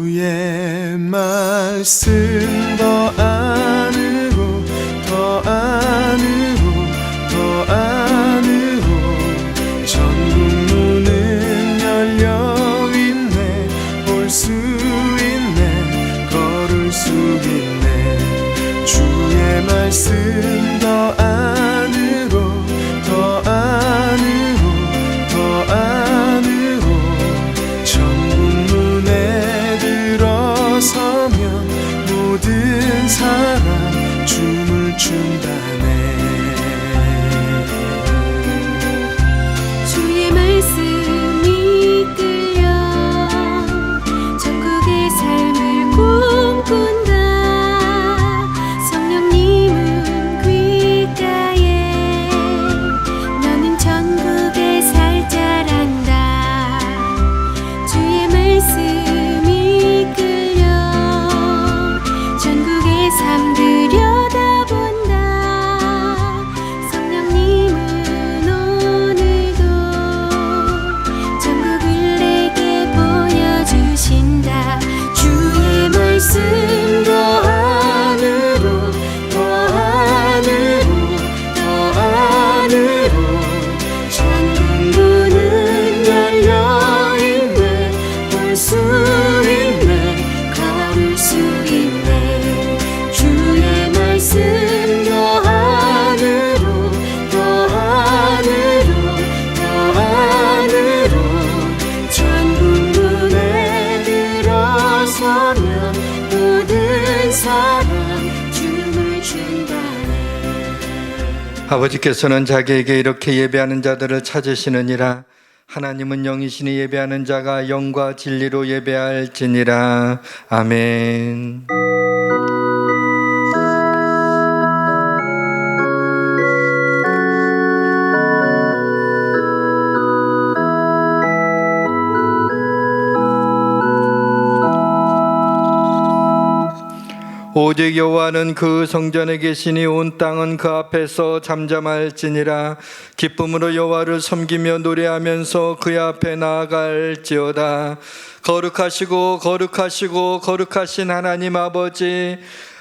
주의 말씀 더 안으로 더 안으로 더 안으로 천국 문은 열려있네. 볼 수 있네. 걸을 수 있네. 주의 말씀 더 안으로 더 안으로 더 안으로 천국 문에 들어서면 모든 사람 춤을 춘다네. 주의 말씀이 끌려 천국의 삶을 꿈꾼다. 성령님은 귓가에 너는 천국에 살 자란다. 주의 말씀이 끌려 천국의 삶 들여다본다. 성령님은 오늘도 천국을 내게 보여주신다. 주의 말씀 더 안으로 더 안으로 더 안으로 천국 문은 열려있네. 볼 수 있네. 걸을 수 있네. 주의 말씀 더 안으로 더 안으로 더 안으로 천국 문에 들어서면 모든 사람 춤을 춘다네. 아버지께서는 자기에게 이렇게 예배하는 자들을 찾으시느니라. 하나님은 영이시니 예배하는 자가 영과 진리로 예배할지니라. 아멘. 오직 여호와는 그 성전에 계시니 온 땅은 그 앞에서 잠잠할지니라. 기쁨으로 여호와를 섬기며 노래하면서 그의 앞에 나아갈지어다. 거룩하시고 거룩하시고 거룩하신 하나님 아버지,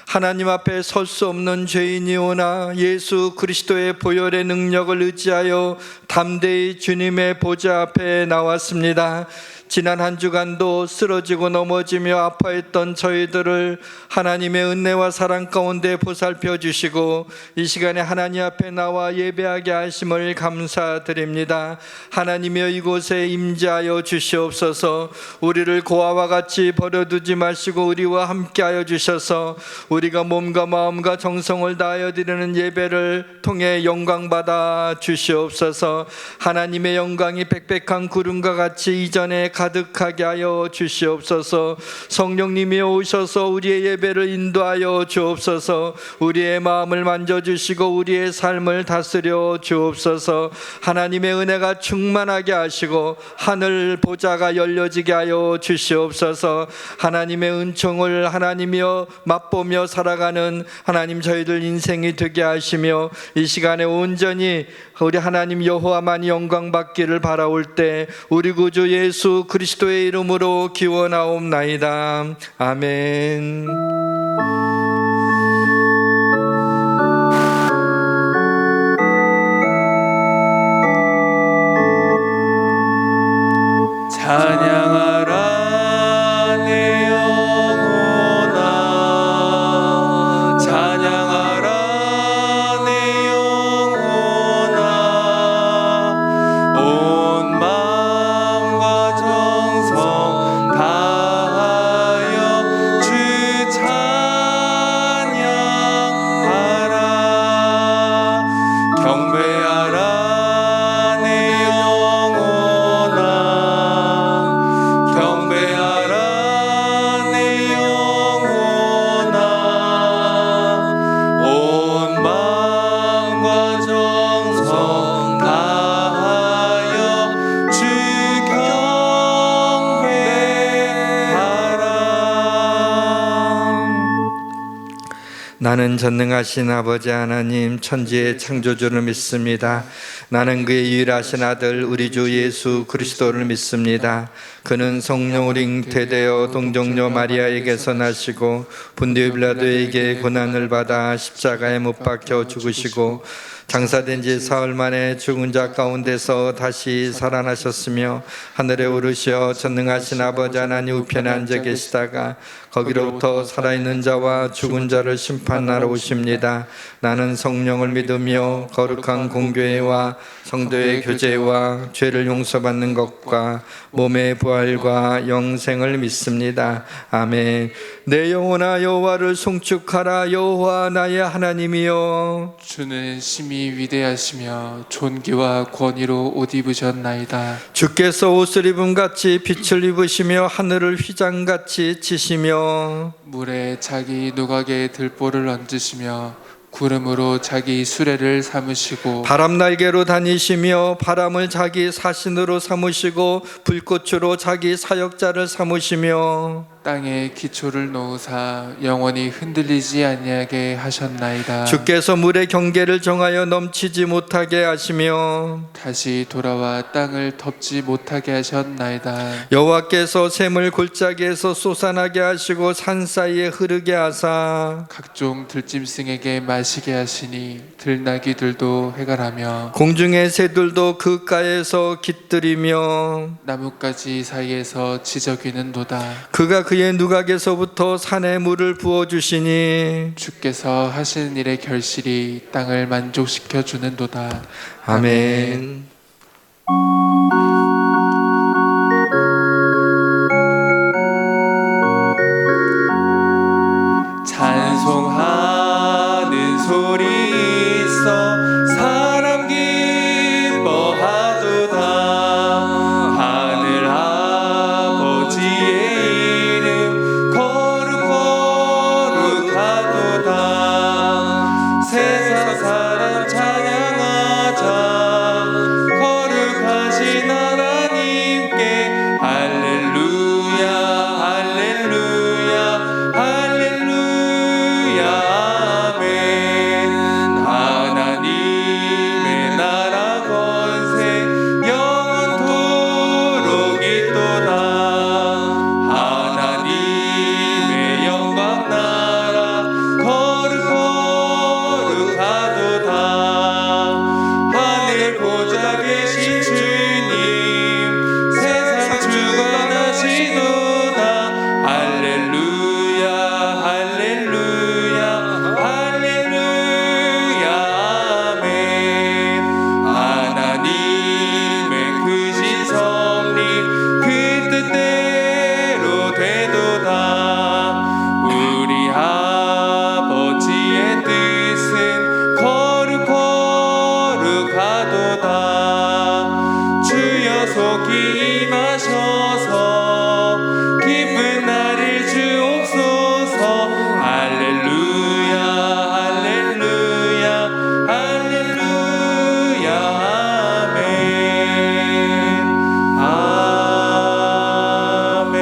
하나님 앞에 설 수 없는 죄인이오나 예수 그리스도의 보혈의 능력을 의지하여 담대히 주님의 보좌 앞에 나왔습니다. 지난 한 주간도 쓰러지고 넘어지며 아파했던 저희들을 하나님의 은혜와 사랑 가운데 보살펴 주시고 이 시간에 하나님 앞에 나와 예배하게 하심을 감사드립니다. 하나님이여 이곳에 임재하여 주시옵소서. 우리를 고아와 같이 버려두지 마시고 우리와 함께하여 주셔서 우리가 몸과 마음과 정성을 다하여 드리는 예배를 통해 영광받아 주시옵소서. 하나님의 영광이 빽빽한 구름과 같이 이전에 가득하게 하여 주시옵소서. 성령님이 오셔서 우리의 예배를 인도하여 주옵소서. 우리의 마음을 만져주시고 우리의 삶을 다스려 주옵소서. 하나님의 은혜가 충만하게 하시고 하늘 보좌가 열려지게 하여 주시옵소서. 하나님의 은총을 하나님이여 맛보며 살아가는 하나님 저희들 인생이 되게 하시며 이 시간에 온전히 우리 하나님 여호와만이 영광 받기를 바라올 때 우리 구주 예수 그리스도의 이름으로 기원하옵나이다. 아멘. 찬양하라 내 영혼아, 찬양하라 내 영혼아. 온 마음과 정성 다하여 주 찬양하라. 경배하라 내 영혼아, 경배하라 내 영혼아. 온 마음과 정성 다하여 주 경배하라. 나는 전능하신 아버지 하나님 천지의 창조주를 믿습니다. 나는 그의 유일하신 아들 우리 주 예수 그리스도를 믿습니다. 그는 성령으로 잉태되어 동정녀 마리아에게서 나시고 본디오 빌라도에게 고난을 받아 십자가에 못 박혀 죽으시고 장사된 지 사흘 만에 죽은 자 가운데서 다시 살아나셨으며 하늘에 오르시어 전능하신 아버지 하나님 우편에 앉아 계시다가 거기로부터 살아있는 자와 죽은 자를 심판하러 오십니다. 나는 성령을 믿으며 거룩한 공교회와 성도의 교제와 죄를 용서받는 것과 몸의 부활과 영생을 믿습니다. 아멘. 내 영혼아 여호와를 송축하라. 여호와 나의 하나님이여. 주는 심히 위대하시며 존귀와 권위로 옷 입으셨나이다. 주께서 옷을 입은 같이 빛을 입으시며 하늘을 휘장같이 치시며 물에 자기 누각에 들보를 얹으시며 구름으로 자기 수레를 삼으시고 바람 날개로 다니시며 바람을 자기 사신으로 삼으시고 불꽃으로 자기 사역자를 삼으시며 땅에 기초를 놓으사 영원히 흔들리지 아니하게 하셨나이다. 주께서 물의 경계를 정하여 넘치지 못하게 하시며 다시 돌아와 땅을 덮지 못하게 하셨나이다. 여호와께서 샘을 골짜기에서 솟아나게 하시고 산 사이에 흐르게 하사 각종 들짐승에게 마시게 하시니 들나귀들도 해갈하며 공중의 새들도 그가에서 깃들이며 나뭇가지 사이에서 지저귀는도다. 그가 그의 누각에서부터 산에 물을 부어주시니 주께서 하시는 일의 결실이 땅을 만족시켜 주는도다. 아멘. 찬송하는 소리 있어 사람 기뻐하도다. 하늘 아버지의 이름 거룩하도다. 세상 사람 찬양하자. 거룩하신 하나님께 할렐루야 할렐루야 할렐루야 아멘. 하나님의 나라 권세 영원토록 있도다. 하나님의 영광 나라 거룩하도다. 하늘 보좌 계신 주님 세상 주관하시도다. 할렐루야 할렐루야 할렐루야 아멘. 하나님의 크신 섭리 그 뜻대로 되도다. 우리 아버지의 뜻은 거룩하도다. 주여 속히 임하셔서 기쁜 날을 주옵소서. 할렐루야 할렐루야 할렐루야 아멘 아멘.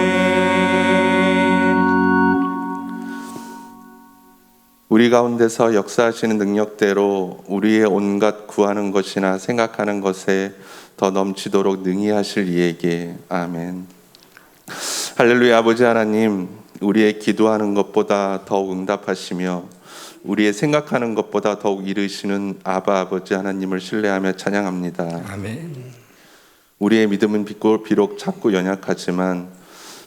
우리 가운데서 역사하시는 능력대로 우리의 온갖 구하는 것이나 생각하는 것에 더 넘치도록 능히 하실 이에게 아멘. 할렐루야. 아버지 하나님, 우리의 기도하는 것보다 더욱 응답하시며 우리의 생각하는 것보다 더욱 이르시는 아바 아버지 하나님을 신뢰하며 찬양합니다. 아멘. 우리의 믿음은 비록 작고 연약하지만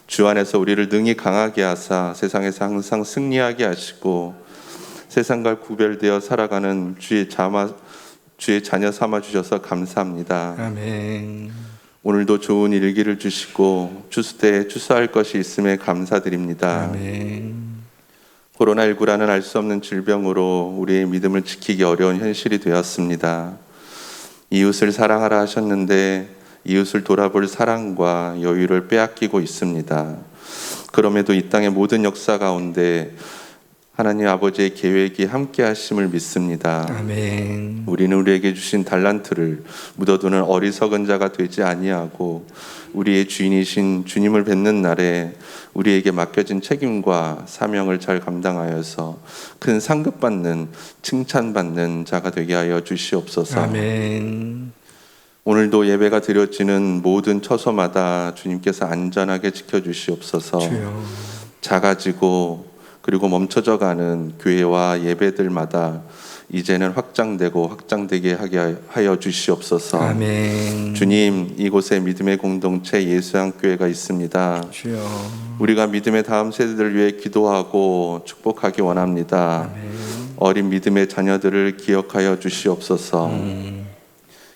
주 안에서 우리를 능히 강하게 하사 세상에서 항상 승리하게 하시고 세상과 구별되어 살아가는 주의 자녀 삼아 주셔서 감사합니다. 아멘. 오늘도 좋은 일기를 주시고 추수 때 추수할 것이 있음에 감사드립니다. 아멘. 코로나19라는 알 수 없는 질병으로 우리의 믿음을 지키기 어려운 현실이 되었습니다. 이웃을 사랑하라 하셨는데 이웃을 돌아볼 사랑과 여유를 빼앗기고 있습니다. 그럼에도 이 땅의 모든 역사 가운데 하나님 아버지의 계획이 함께 하심을 믿습니다. 아멘. 우리는 우리에게 주신 달란트를 묻어두는 어리석은 자가 되지 아니하고 우리의 주인이신 주님을 뵙는 날에 우리에게 맡겨진 책임과 사명을 잘 감당하여서 큰 상급받는 칭찬받는 자가 되게 하여 주시옵소서. 아멘. 오늘도 예배가 드려지는 모든 처소마다 주님께서 안전하게 지켜주시옵소서. 주여. 작아지고 그리고 멈춰져 가는 교회와 예배들마다 이제는 확장되고 확장되게 하게 하여 주시옵소서. 아멘. 주님, 이곳에 믿음의 공동체 예수양교회가 있습니다. 주여. 우리가 믿음의 다음 세대들을 위해 기도하고 축복하기 원합니다. 어린 믿음의 자녀들을 기억하여 주시옵소서.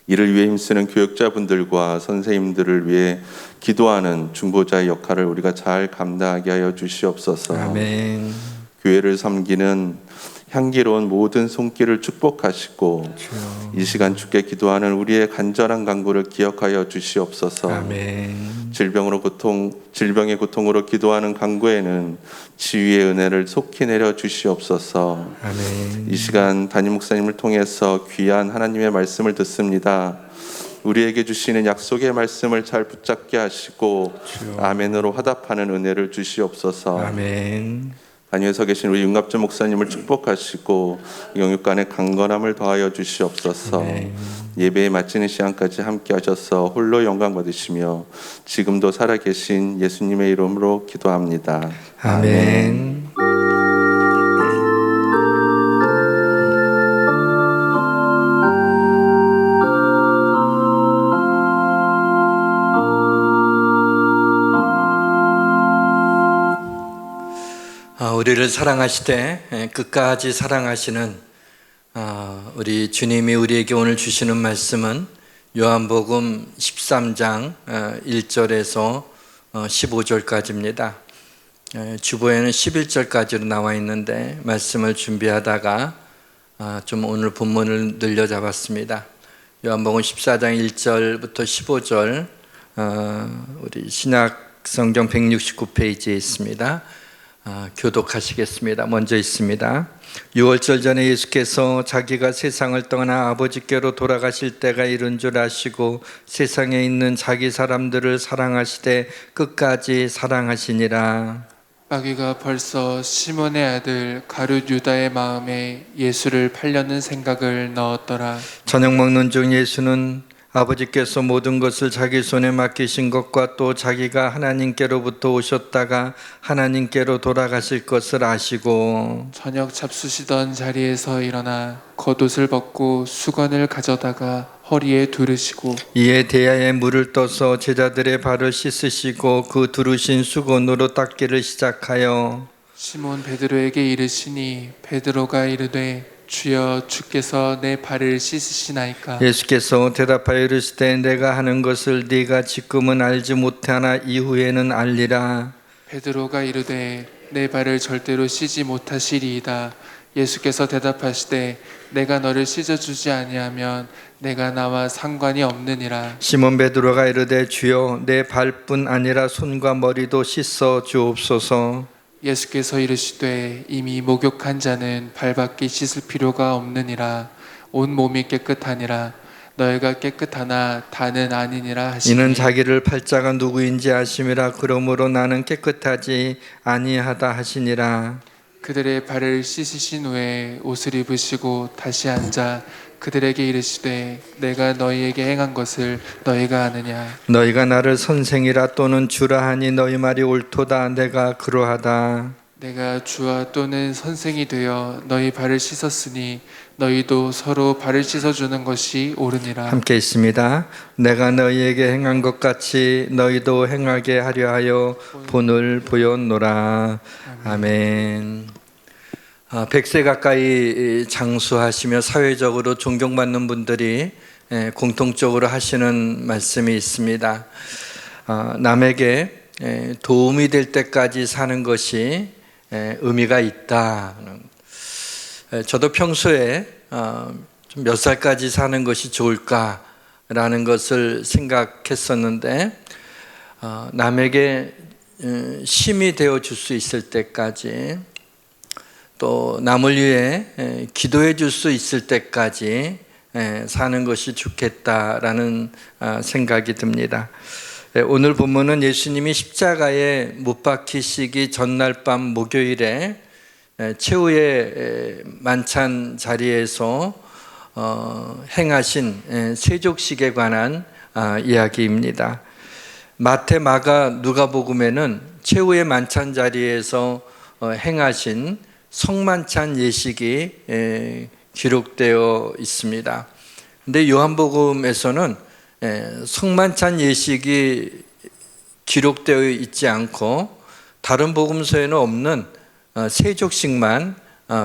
이를 위해 힘쓰는 교육자분들과 선생님들을 위해 기도하는 중보자의 역할을 우리가 잘 감당하게 하여 주시옵소서. 아멘. 교회를 섬기는 향기로운 모든 손길을 축복하시고 주여. 이 시간 주께 기도하는 우리의 간절한 간구를 기억하여 주시옵소서. 아멘. 질병의 고통으로 기도하는 간구에는 지위의 은혜를 속히 내려 주시옵소서. 아멘. 이 시간 담임 목사님을 통해서 귀한 하나님의 말씀을 듣습니다. 우리에게 주시는 약속의 말씀을 잘 붙잡게 하시고 주여. 아멘으로 화답하는 은혜를 주시옵소서. 아멘. 단위에서 계신 우리 윤갑준 목사님을 축복하시고 영육간의 강건함을 더하여 주시옵소서. 예배에 마치는 시간까지 함께 하셔서 홀로 영광 받으시며 지금도 살아계신 예수님의 이름으로 기도합니다. 아멘. 우리를 사랑하시되 끝까지 사랑하시는 우리 주님이 우리에게 오늘 주시는 말씀은 요한복음 13장 1절에서 15절까지입니다. 주보에는 11절까지로 나와 있는데 말씀을 준비하다가 좀 오늘 본문을 늘려잡았습니다. 요한복음 14장 1절부터 15절 우리 신약 성경 169페이지에 있습니다. 교독하시겠습니다. 먼저 있습니다. 6월절 전에 예수께서 자기가 세상을 떠나 아버지께로 돌아가실 때가 이른 줄 아시고 세상에 있는 자기 사람들을 사랑하시되 끝까지 사랑하시니라. 마귀가 벌써 시몬의 아들 가룟 유다의 마음에 예수를 팔려는 생각을 넣었더라. 저녁 먹는 중 예수는 아버지께서 모든 것을 자기 손에 맡기신 것과 또 자기가 하나님께로부터 오셨다가 하나님께로 돌아가실 것을 아시고 저녁 잡수시던 자리에서 일어나 겉옷을 벗고 수건을 가져다가 허리에 두르시고 이에 대야에 물을 떠서 제자들의 발을 씻으시고 그 두르신 수건으로 닦기를 시작하여 시몬 베드로에게 이르시니 베드로가 이르되 주여 주께서 내 발을 씻으시나이까. 예수께서 대답하여 이르시되 내가 하는 것을 네가 지금은 알지 못하나 이후에는 알리라. 베드로가 이르되 내 발을 절대로 씻지 못하시리이다. 예수께서 대답하시되 내가 너를 씻어주지 아니하면 내가 나와 상관이 없느니라. 시몬 베드로가 이르되 주여 내 발뿐 아니라 손과 머리도 씻어 주옵소서. 예수께서 이르시되 이미 목욕한 자는 발밖에 씻을 필요가 없느니라. 온 몸이 깨끗하니라. 너희가 깨끗하나 다는 아니니라 하시니 이는 자기를 팔자가 누구인지 아심이라. 그러므로 나는 깨끗하지 아니하다 하시니라. 그들의 발을 씻으신 후에 옷을 입으시고 다시 앉아 그들에게 이르시되 내가 너희에게 행한 것을 너희가 아느냐. 너희가 나를 선생이라 또는 주라 하니 너희 말이 옳도다. 내가 그러하다. 내가 주와 또는 선생이 되어 너희 발을 씻었으니 너희도 서로 발을 씻어주는 것이 옳으니라. 함께 있습니다. 내가 너희에게 행한 것 같이 너희도 행하게 하려 하여 본을 보였노라. 아멘. 100세 가까이 장수하시며 사회적으로 존경받는 분들이 공통적으로 하시는 말씀이 있습니다. 남에게 도움이 될 때까지 사는 것이 의미가 있다. 저도 평소에 좀 몇 살까지 사는 것이 좋을까라는 것을 생각했었는데 남에게 힘이 되어 줄 수 있을 때까지 또 남을 위해 기도해 줄 수 있을 때까지 사는 것이 좋겠다라는 생각이 듭니다. 오늘 본문은 예수님이 십자가에 못 박히시기 전날 밤 목요일에 최후의 만찬 자리에서 행하신 세족식에 관한 이야기입니다. 마태, 마가, 누가복음에는 최후의 만찬 자리에서 행하신 성만찬 예식이 기록되어 있습니다. 근데 요한복음에서는 성만찬 예식이 기록되어 있지 않고 다른 복음서에는 없는 세족식만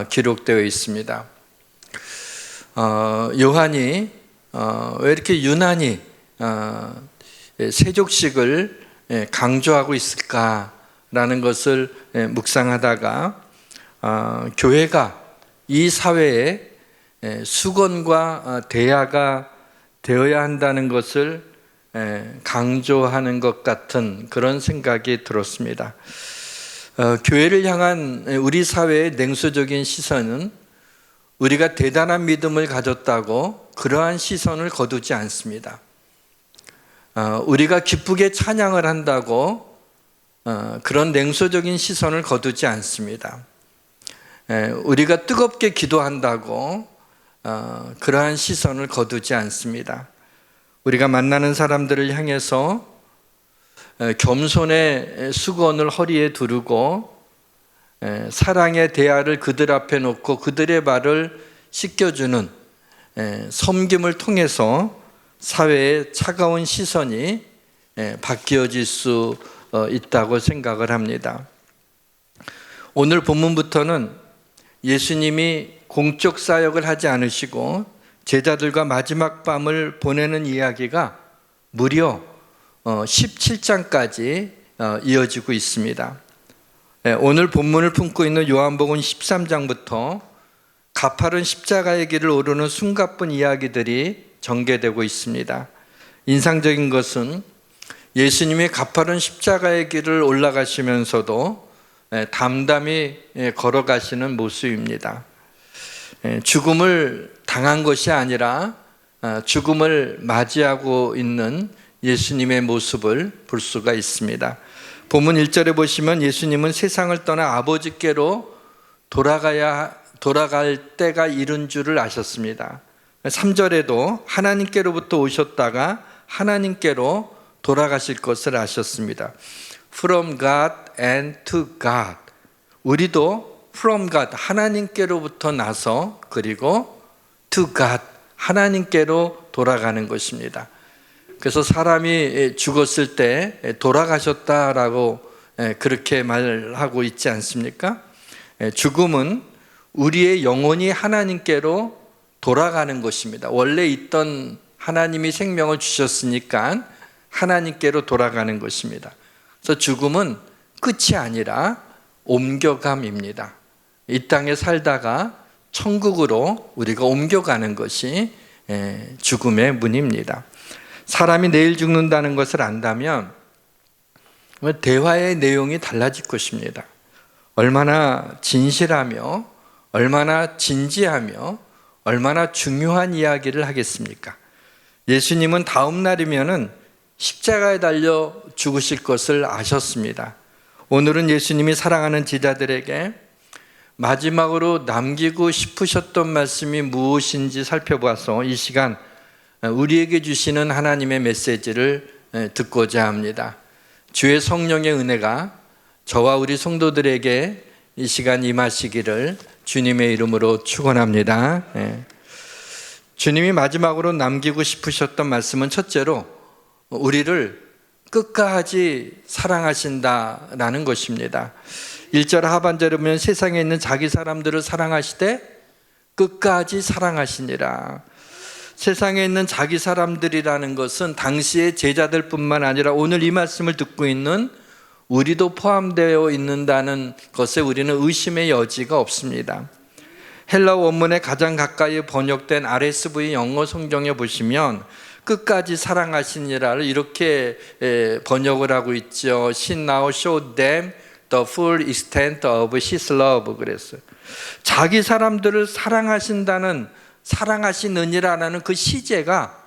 기록되어 있습니다. 요한이 왜 이렇게 유난히 세족식을 강조하고 있을까라는 것을 묵상하다가 교회가 이 사회에 수건과 대야가 되어야 한다는 것을 강조하는 것 같은 그런 생각이 들었습니다. 교회를 향한 우리 사회의 냉소적인 시선은 우리가 대단한 믿음을 가졌다고 그러한 시선을 거두지 않습니다. 우리가 기쁘게 찬양을 한다고 그런 냉소적인 시선을 거두지 않습니다. 우리가 뜨겁게 기도한다고 그러한 시선을 거두지 않습니다. 우리가 만나는 사람들을 향해서 겸손의 수건을 허리에 두르고 사랑의 대야를 그들 앞에 놓고 그들의 발을 씻겨주는 섬김을 통해서 사회의 차가운 시선이 바뀌어질 수 있다고 생각을 합니다. 오늘 본문부터는 예수님이 공적 사역을 하지 않으시고 제자들과 마지막 밤을 보내는 이야기가 무려 17장까지 이어지고 있습니다. 오늘 본문을 품고 있는 요한복음 13장부터 가파른 십자가의 길을 오르는 숨가쁜 이야기들이 전개되고 있습니다. 인상적인 것은 예수님이 가파른 십자가의 길을 올라가시면서도 담담히 걸어가시는 모습입니다. 죽음을 당한 것이 아니라 죽음을 맞이하고 있는 예수님의 모습을 볼 수가 있습니다. 본문 1절에 보시면 예수님은 세상을 떠나 아버지께로 돌아갈 때가 이른 줄을 아셨습니다. 3절에도 하나님께로부터 오셨다가 하나님께로 돌아가실 것을 아셨습니다. From God and to God. 우리도 from God, 하나님께로부터 나서 그리고 to God, 하나님께로 돌아가는 것입니다. 그래서 사람이 죽었을 때 돌아가셨다라고 그렇게 말하고 있지 않습니까? 죽음은 우리의 영혼이 하나님께로 돌아가는 것입니다. 원래 있던 하나님이 생명을 주셨으니까 하나님께로 돌아가는 것입니다. 그래서 죽음은 끝이 아니라 옮겨감입니다. 이 땅에 살다가 천국으로 우리가 옮겨가는 것이 죽음의 문입니다. 사람이 내일 죽는다는 것을 안다면 대화의 내용이 달라질 것입니다. 얼마나 진실하며 얼마나 진지하며 얼마나 중요한 이야기를 하겠습니까? 예수님은 다음 날이면은 십자가에 달려 죽으실 것을 아셨습니다. 오늘은 예수님이 사랑하는 제자들에게 마지막으로 남기고 싶으셨던 말씀이 무엇인지 살펴보아서 이 시간 우리에게 주시는 하나님의 메시지를 듣고자 합니다. 주의 성령의 은혜가 저와 우리 성도들에게 이 시간 임하시기를 주님의 이름으로 축원합니다. 주님이 마지막으로 남기고 싶으셨던 말씀은 첫째로 우리를 끝까지 사랑하신다라는 것입니다. 1절 하반절에 보면 세상에 있는 자기 사람들을 사랑하시되 끝까지 사랑하시니라. 세상에 있는 자기 사람들이라는 것은 당시의 제자들뿐만 아니라 오늘 이 말씀을 듣고 있는 우리도 포함되어 있는다는 것에 우리는 의심의 여지가 없습니다. 헬라 원문에 가장 가까이 번역된 RSV 영어 성경에 보시면 끝까지 사랑하시니라를 이렇게 번역을 하고 있죠. She now showed them the full extent of his love 그랬어요. 자기 사람들을 사랑하시느니라는 그 시제가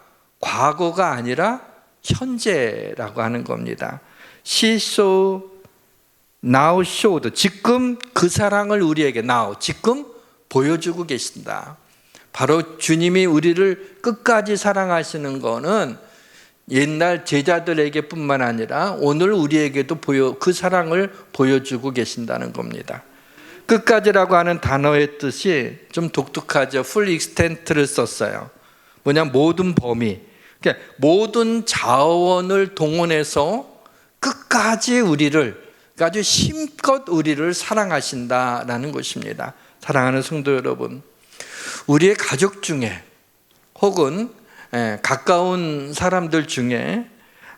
과거가 아니라 현재라고 하는 겁니다. She now showed, 지금 그 사랑을 우리에게 지금 보여주고 계신다. 바로 주님이 우리를 끝까지 사랑하시는 거는 옛날 제자들에게 뿐만 아니라 오늘 우리에게도 그 사랑을 보여주고 계신다는 겁니다. 끝까지라고 하는 단어의 뜻이 좀 독특하죠. full extent를 썼어요. 뭐냐, 모든 범위. 그러니까 모든 자원을 동원해서 끝까지 우리를, 아주 힘껏 우리를 사랑하신다라는 것입니다. 사랑하는 성도 여러분, 우리의 가족 중에 혹은 가까운 사람들 중에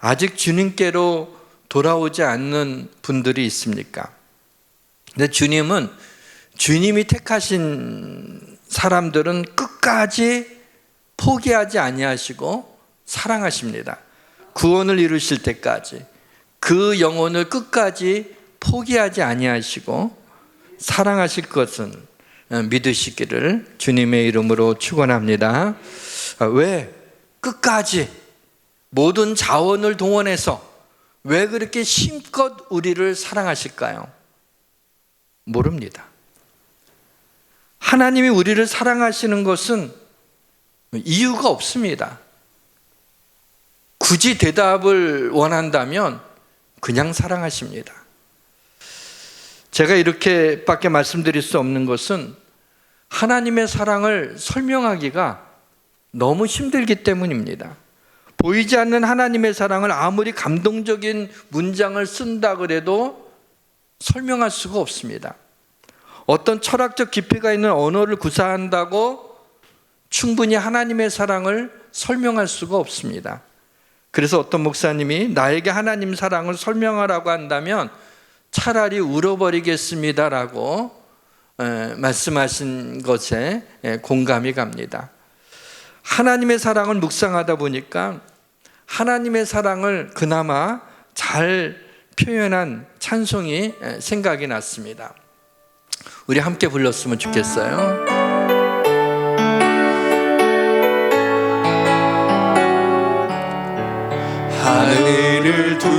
아직 주님께로 돌아오지 않는 분들이 있습니까? 근데 주님은, 주님이 택하신 사람들은 끝까지 포기하지 아니하시고 사랑하십니다. 구원을 이루실 때까지 그 영혼을 끝까지 포기하지 아니하시고 사랑하실 것은 믿으시기를 주님의 이름으로 축원합니다. 왜 끝까지 모든 자원을 동원해서 왜 그렇게 힘껏 우리를 사랑하실까요? 모릅니다. 하나님이 우리를 사랑하시는 것은 이유가 없습니다. 굳이 대답을 원한다면 그냥 사랑하십니다. 제가 이렇게밖에 말씀드릴 수 없는 것은 하나님의 사랑을 설명하기가 너무 힘들기 때문입니다. 보이지 않는 하나님의 사랑을 아무리 감동적인 문장을 쓴다 그래도 설명할 수가 없습니다. 어떤 철학적 깊이가 있는 언어를 구사한다고 충분히 하나님의 사랑을 설명할 수가 없습니다. 그래서 어떤 목사님이 나에게 하나님 사랑을 설명하라고 한다면 차라리 울어버리겠습니다라고 말씀하신 것에 공감이 갑니다. 하나님의 사랑을 묵상하다 보니까 하나님의 사랑을 그나마 잘 표현한 찬송이 생각이 났습니다. 우리 함께 불렀으면 좋겠어요. 하늘을 두루마리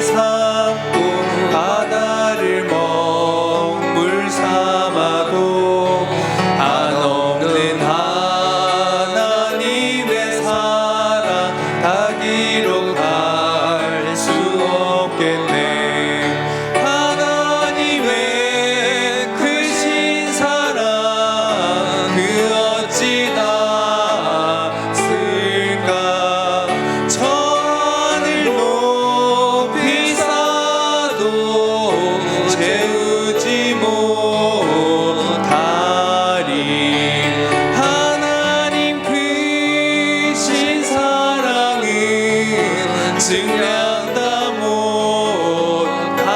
삼고 바다를 먹물 삼아도 한없는 하나님의 사랑 다 기록할 수 없겠네. 하나님의 크신 사랑 그 어찌 닿을까. 천을 높이 쌓아도 채우지 못하리. 하나님 크신 사랑은 증량 다 못하네.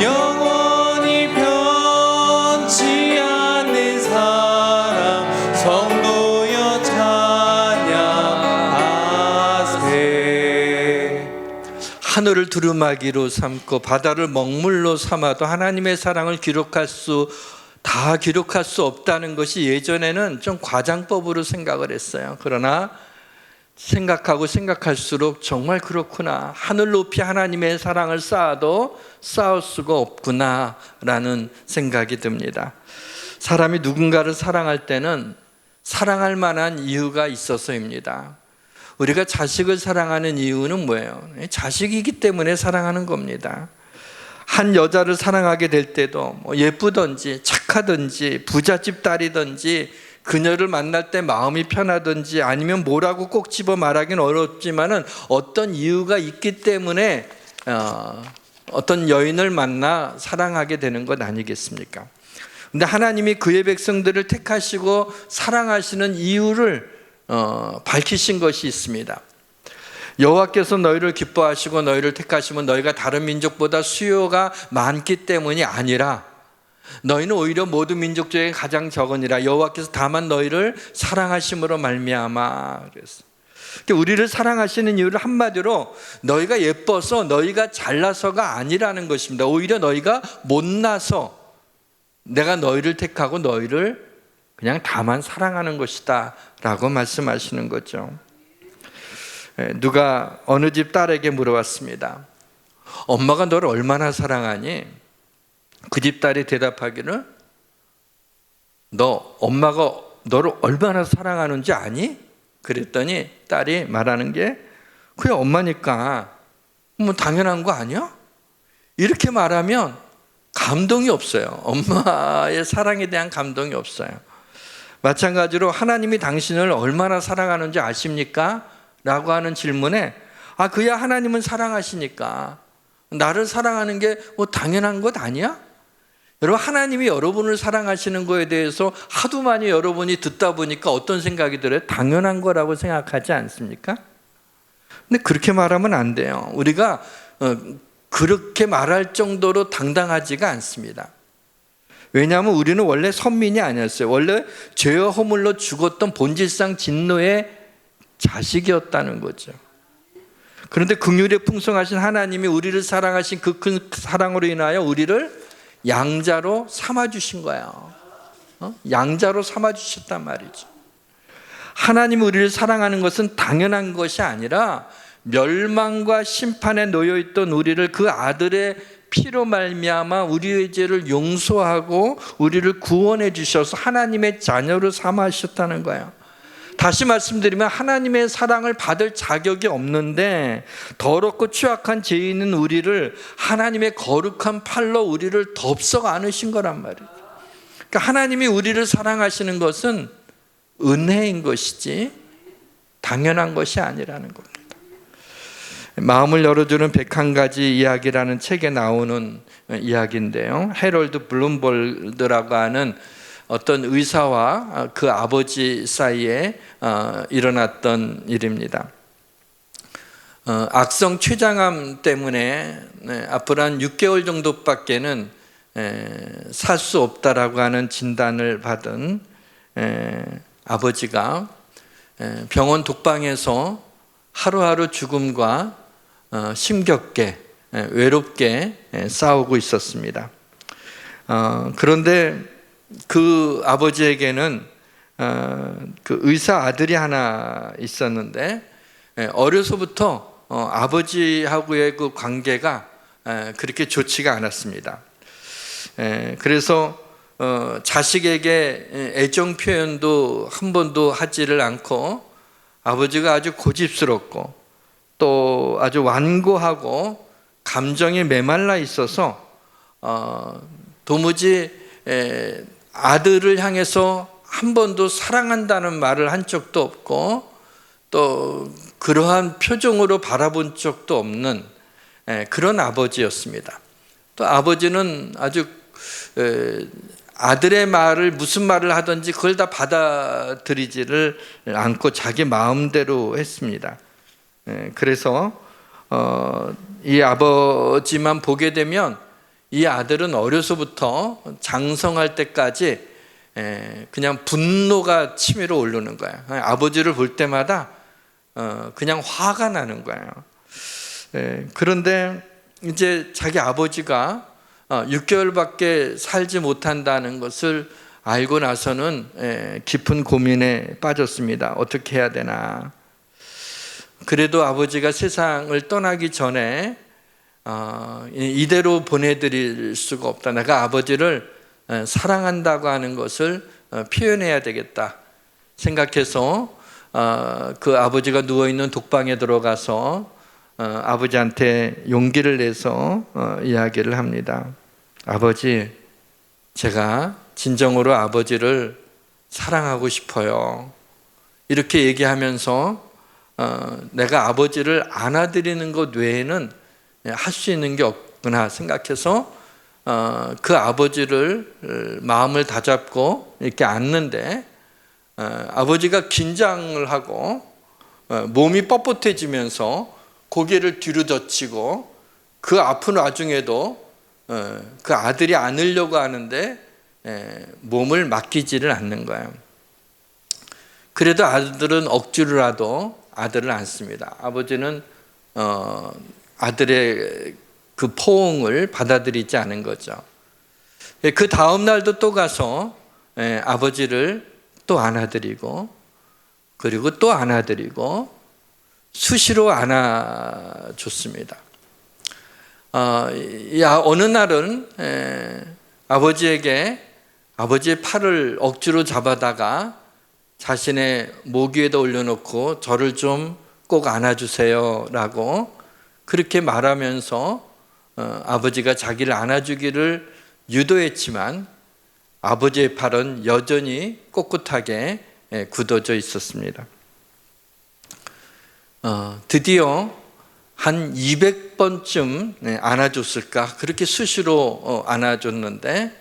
영원히 변치 않는 사랑 성도여 찬양하세. 하늘을 두루마기로 삼고 바다를 먹물로 삼아도 하나님의 사랑을 다 기록할 수 없다는 것이 예전에는 좀 과장법으로 생각을 했어요. 그러나 생각하고 생각할수록 정말 그렇구나. 하늘 높이 하나님의 사랑을 쌓아도 쌓을 수가 없구나 라는 생각이 듭니다. 사람이 누군가를 사랑할 때는 사랑할 만한 이유가 있어서입니다. 우리가 자식을 사랑하는 이유는 뭐예요? 자식이기 때문에 사랑하는 겁니다. 한 여자를 사랑하게 될 때도 예쁘든지 착하든지 부잣집 딸이든지 그녀를 만날 때 마음이 편하든지 아니면 뭐라고 꼭 집어 말하기는 어렵지만은 어떤 이유가 있기 때문에 어떤 여인을 만나 사랑하게 되는 것 아니겠습니까? 근데 하나님이 그의 백성들을 택하시고 사랑하시는 이유를 밝히신 것이 있습니다. 여호와께서 너희를 기뻐하시고 너희를 택하시면 너희가 다른 민족보다 수요가 많기 때문이 아니라 너희는 오히려 모든 민족 중에 가장 적으니라. 여호와께서 다만 너희를 사랑하심으로 말미암아. 그랬어. 우리를 사랑하시는 이유를 한마디로 너희가 예뻐서 너희가 잘나서가 아니라는 것입니다. 오히려 너희가 못나서 내가 너희를 택하고 너희를 그냥 다만 사랑하는 것이다 라고 말씀하시는 거죠. 누가 어느 집 딸에게 물어봤습니다. 엄마가 너를 얼마나 사랑하니? 그 집 딸이 대답하기를 너 엄마가 너를 얼마나 사랑하는지 아니? 그랬더니 딸이 말하는 게 그게 엄마니까 뭐 당연한 거 아니야? 이렇게 말하면 감동이 없어요. 엄마의 사랑에 대한 감동이 없어요. 마찬가지로 하나님이 당신을 얼마나 사랑하는지 아십니까? 라고 하는 질문에 그야 하나님은 사랑하시니까 나를 사랑하는 게 뭐 당연한 것 아니야? 여러분, 하나님이 여러분을 사랑하시는 거에 대해서 하도 많이 여러분이 듣다 보니까 어떤 생각이 들어요? 당연한 거라고 생각하지 않습니까? 근데 그렇게 말하면 안 돼요. 우리가 그렇게 말할 정도로 당당하지가 않습니다. 왜냐하면 우리는 원래 선민이 아니었어요. 원래 죄와 허물로 죽었던 본질상 진노의 자식이었다는 거죠. 그런데 긍휼에 풍성하신 하나님이 우리를 사랑하신 그 큰 사랑으로 인하여 우리를 양자로 삼아주신 거예요. 양자로 삼아주셨단 말이죠. 하나님이 우리를 사랑하는 것은 당연한 것이 아니라 멸망과 심판에 놓여있던 우리를 그 아들의 피로 말미암아 우리의 죄를 용서하고 우리를 구원해 주셔서 하나님의 자녀로 삼으셨다는 거예요. 다시 말씀드리면 하나님의 사랑을 받을 자격이 없는데 더럽고 취약한 죄인은 우리를 하나님의 거룩한 팔로 우리를 덥석 안으신 거란 말이에요. 그러니까 하나님이 우리를 사랑하시는 것은 은혜인 것이지 당연한 것이 아니라는 겁니다. 마음을 열어주는 101가지 이야기라는 책에 나오는 이야기인데요. 해럴드 블룸버그라고 하는 어떤 의사와 그 아버지 사이에 일어났던 일입니다. 악성 췌장암 때문에 앞으로 한 6개월 정도밖에는 살 수 없다라고 하는 진단을 받은 아버지가 병원 독방에서 하루하루 죽음과 힘겹게 외롭게 싸우고 있었습니다. 그런데 그 아버지에게는 그 의사 아들이 하나 있었는데 어려서부터 아버지하고의 그 관계가 그렇게 좋지가 않았습니다. 그래서 자식에게 애정 표현도 한 번도 하지를 않고 아버지가 아주 고집스럽고 또 아주 완고하고 감정에 메말라 있어서 도무지 아들을 향해서 한 번도 사랑한다는 말을 한 적도 없고 또 그러한 표정으로 바라본 적도 없는 그런 아버지였습니다. 또 아버지는 아주 아들의 말을 무슨 말을 하든지 그걸 다 받아들이지를 않고 자기 마음대로 했습니다. 그래서 이 아버지만 보게 되면 이 아들은 어려서부터 장성할 때까지 그냥 분노가 치밀어 오르는 거예요. 아버지를 볼 때마다 그냥 화가 나는 거예요. 그런데 이제 자기 아버지가 6개월밖에 살지 못한다는 것을 알고 나서는 깊은 고민에 빠졌습니다. 어떻게 해야 되나. 그래도 아버지가 세상을 떠나기 전에 이대로 보내드릴 수가 없다. 내가 아버지를 사랑한다고 하는 것을 표현해야 되겠다 생각해서 그 아버지가 누워있는 독방에 들어가서 아버지한테 용기를 내서 이야기를 합니다. 아버지, 제가 진정으로 아버지를 사랑하고 싶어요. 이렇게 얘기하면서 내가 아버지를 안아드리는 것 외에는 할 수 있는 게 없구나 생각해서 그 아버지를 마음을 다잡고 이렇게 안는데 아버지가 긴장을 하고 몸이 뻣뻣해지면서 고개를 뒤로 젖히고 그 아픈 와중에도 그 아들이 안으려고 하는데 몸을 맡기지를 않는 거예요. 그래도 아들은 억지로라도 아들을 안습니다. 아버지는 아들의 그 포옹을 받아들이지 않은 거죠. 그 다음 날도 또 가서 아버지를 또 안아드리고 그리고 또 안아드리고 수시로 안아줬습니다. 어느 날은 아버지에게 아버지의 팔을 억지로 잡아다가 자신의 목 위에다 올려놓고 저를 좀 꼭 안아주세요 라고 그렇게 말하면서 아버지가 자기를 안아주기를 유도했지만 아버지의 팔은 여전히 꼿꼿하게 굳어져 있었습니다. 드디어 한 200번쯤 안아줬을까 그렇게 수시로 안아줬는데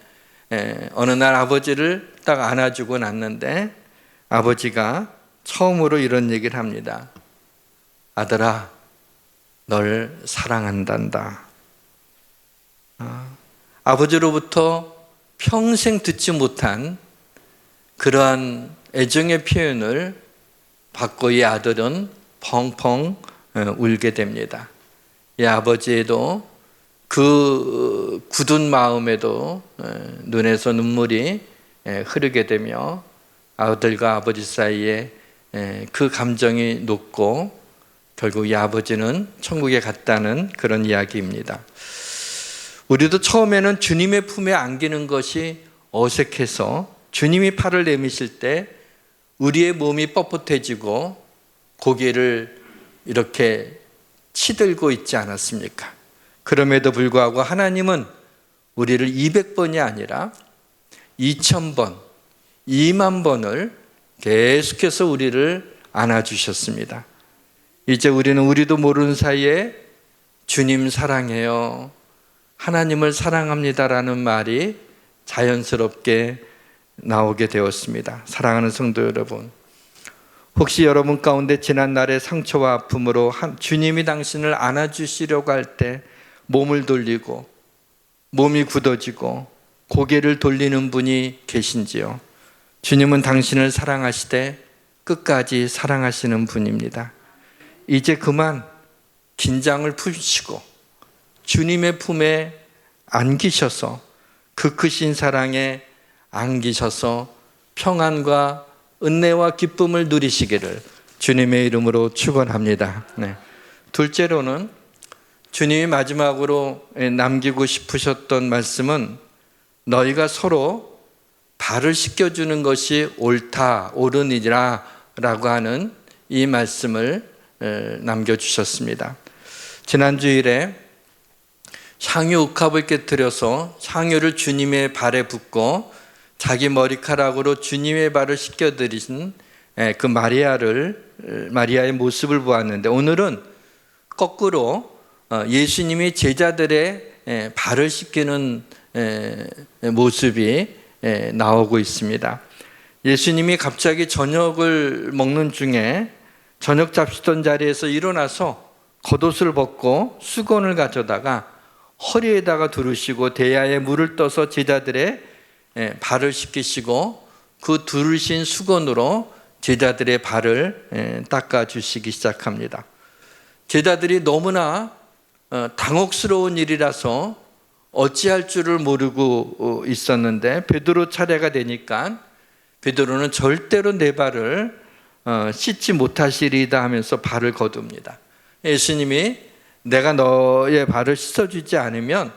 어느 날 아버지를 딱 안아주고 났는데 아버지가 처음으로 이런 얘기를 합니다. 아들아, 널 사랑한단다. 아버지로부터 평생 듣지 못한 그러한 애정의 표현을 받고 이 아들은 펑펑 울게 됩니다. 이 아버지에도 그 굳은 마음에도 눈에서 눈물이 흐르게 되며 아들과 아버지 사이에 그 감정이 녹고 결국 이 아버지는 천국에 갔다는 그런 이야기입니다. 우리도 처음에는 주님의 품에 안기는 것이 어색해서 주님이 팔을 내미실 때 우리의 몸이 뻣뻣해지고 고개를 이렇게 치들고 있지 않았습니까? 그럼에도 불구하고 하나님은 우리를 200번이 아니라 2000번, 2만 번을 계속해서 우리를 안아주셨습니다. 이제 우리도 모르는 사이에 주님 사랑해요, 하나님을 사랑합니다라는 말이 자연스럽게 나오게 되었습니다. 사랑하는 성도 여러분, 혹시 여러분 가운데 지난날의 상처와 아픔으로 주님이 당신을 안아주시려고 할 때 몸을 돌리고 몸이 굳어지고 고개를 돌리는 분이 계신지요? 주님은 당신을 사랑하시되 끝까지 사랑하시는 분입니다. 이제 그만 긴장을 푸시고 주님의 품에 안기셔서 그 크신 사랑에 안기셔서 평안과 은혜와 기쁨을 누리시기를 주님의 이름으로 축원합니다. 둘째로는 주님이 마지막으로 남기고 싶으셨던 말씀은 너희가 서로 발을 씻겨주는 것이 옳다, 옳으니라 라고 하는 이 말씀을 남겨주셨습니다. 지난 주일에 향유 옥합을 깨뜨려서 향유를 주님의 발에 붓고 자기 머리카락으로 주님의 발을 씻겨드리신 그 마리아의 모습을 보았는데, 오늘은 거꾸로 예수님이 제자들의 발을 씻기는 모습이 나오고 있습니다. 예수님이 갑자기 저녁을 먹는 중에 저녁 잡수던 자리에서 일어나서 겉옷을 벗고 수건을 가져다가 허리에다가 두르시고 대야에 물을 떠서 제자들의 발을 씻기시고 그 두르신 수건으로 제자들의 발을 닦아주시기 시작합니다. 제자들이 너무나 당혹스러운 일이라서 어찌할 줄을 모르고 있었는데 베드로 차례가 되니까 베드로는 절대로 내 발을 씻지 못하시리다 하면서 발을 거둡니다. 예수님이 내가 너의 발을 씻어주지 않으면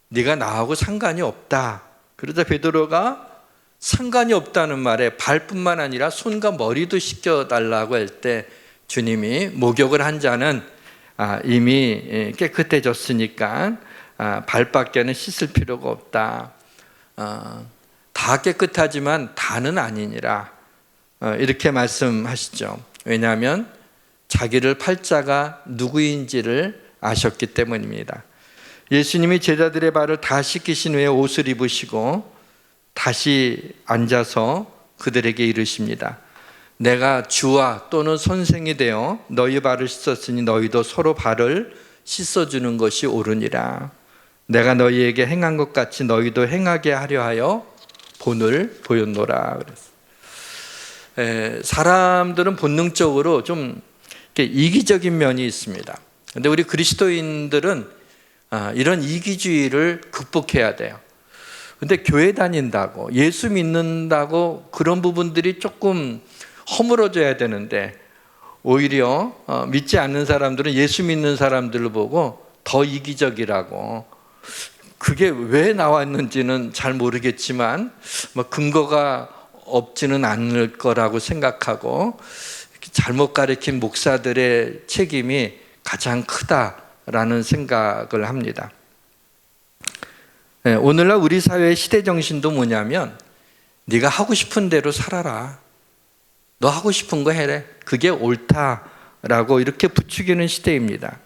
네가 나하고 상관이 없다. 그러자 베드로가 상관이 없다는 말에 발뿐만 아니라 손과 머리도 씻겨달라고 할 때 주님이 목욕을 한 자는 이미 깨끗해졌으니까 발밖에는 씻을 필요가 없다. 다 깨끗하지만 다는 아니니라. 이렇게 말씀하시죠. 왜냐하면 자기를 팔 자가 누구인지를 아셨기 때문입니다. 예수님이 제자들의 발을 다 씻기신 후에 옷을 입으시고 다시 앉아서 그들에게 이르십니다. 내가 주와 또는 선생이 되어 너희 발을 씻었으니 너희도 서로 발을 씻어주는 것이 옳으니라. 내가 너희에게 행한 것 같이 너희도 행하게 하려 하여 본을 보였노라. 그랬어요. 사람들은 본능적으로 좀 이기적인 면이 있습니다. 그런데 우리 그리스도인들은 이런 이기주의를 극복해야 돼요. 근데 교회 다닌다고 예수 믿는다고 그런 부분들이 조금 허물어져야 되는데 오히려 믿지 않는 사람들은 예수 믿는 사람들을 보고 더 이기적이라고 그게 왜 나왔는지는 잘 모르겠지만 뭐 근거가 없지는 않을 거라고 생각하고 잘못 가르친 목사들의 책임이 가장 크다라는 생각을 합니다. 오늘날 우리 사회의 시대 정신도 뭐냐면 네가 하고 싶은 대로 살아라. 너 하고 싶은 거 해래. 그게 옳다라고 이렇게 부추기는 시대입니다.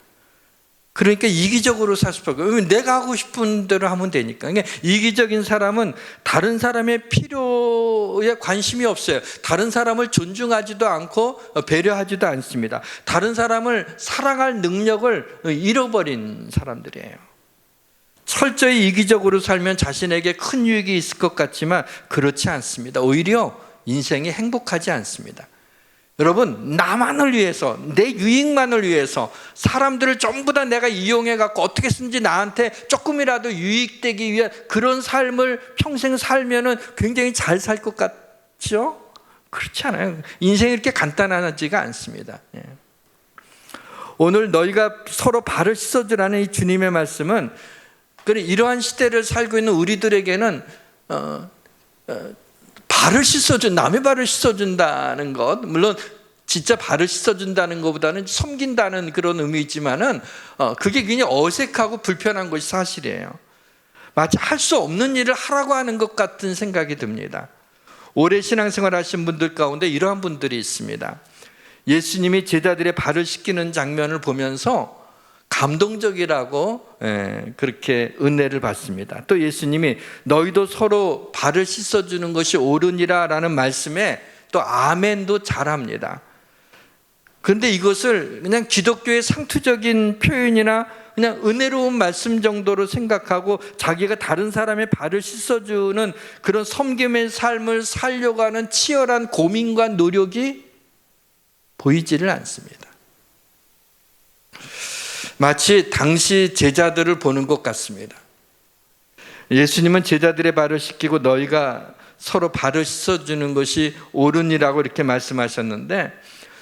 그러니까 이기적으로 살 수밖에 없어요. 왜냐면 내가 하고 싶은 대로 하면 되니까. 그러니까 이기적인 사람은 다른 사람의 필요에 관심이 없어요. 다른 사람을 존중하지도 않고 배려하지도 않습니다. 다른 사람을 사랑할 능력을 잃어버린 사람들이에요. 철저히 이기적으로 살면 자신에게 큰 유익이 있을 것 같지만 그렇지 않습니다. 오히려 인생이 행복하지 않습니다. 여러분, 나만을 위해서, 내 유익만을 위해서 사람들을 전부 다 내가 이용해 갖고 어떻게 쓰는지 나한테 조금이라도 유익되기 위한 그런 삶을 평생 살면은 굉장히 잘 살 것 같죠? 그렇지 않아요. 인생이 이렇게 간단하지가 않습니다. 오늘 너희가 서로 발을 씻어주라는 이 주님의 말씀은 이러한 시대를 살고 있는 우리들에게는 남의 발을 씻어준다는 것, 물론 진짜 발을 씻어준다는 것보다는 섬긴다는 그런 의미이지만은 그게 굉장히 어색하고 불편한 것이 사실이에요. 마치 할 수 없는 일을 하라고 하는 것 같은 생각이 듭니다. 오래 신앙생활 하신 분들 가운데 이러한 분들이 있습니다. 예수님이 제자들의 발을 씻기는 장면을 보면서 감동적이라고 그렇게 은혜를 받습니다. 또 예수님이 너희도 서로 발을 씻어주는 것이 옳으니라 라는 말씀에 또 아멘도 잘합니다. 그런데 이것을 그냥 기독교의 상투적인 표현이나 그냥 은혜로운 말씀 정도로 생각하고 자기가 다른 사람의 발을 씻어주는 그런 섬김의 삶을 살려고 하는 치열한 고민과 노력이 보이지를 않습니다. 마치 당시 제자들을 보는 것 같습니다. 예수님은 제자들의 발을 씻기고 너희가 서로 발을 씻어주는 것이 옳으니라고 이렇게 말씀하셨는데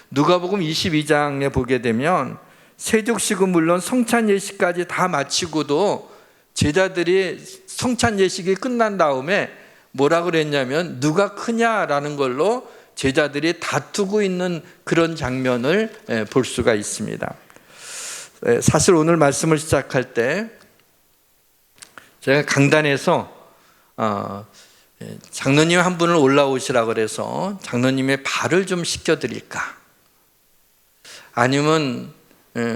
누가복음 22장에 보게 되면 세족식은 물론 성찬 예식까지 다 마치고도 제자들이 성찬 예식이 끝난 다음에 뭐라고 그랬냐면 누가 크냐라는 걸로 제자들이 다투고 있는 그런 장면을 볼 수가 있습니다. 사실 오늘 말씀을 시작할 때 제가 강단에서 장로님 한 분을 올라오시라고 그래서 장로님의 발을 좀 씻겨드릴까, 아니면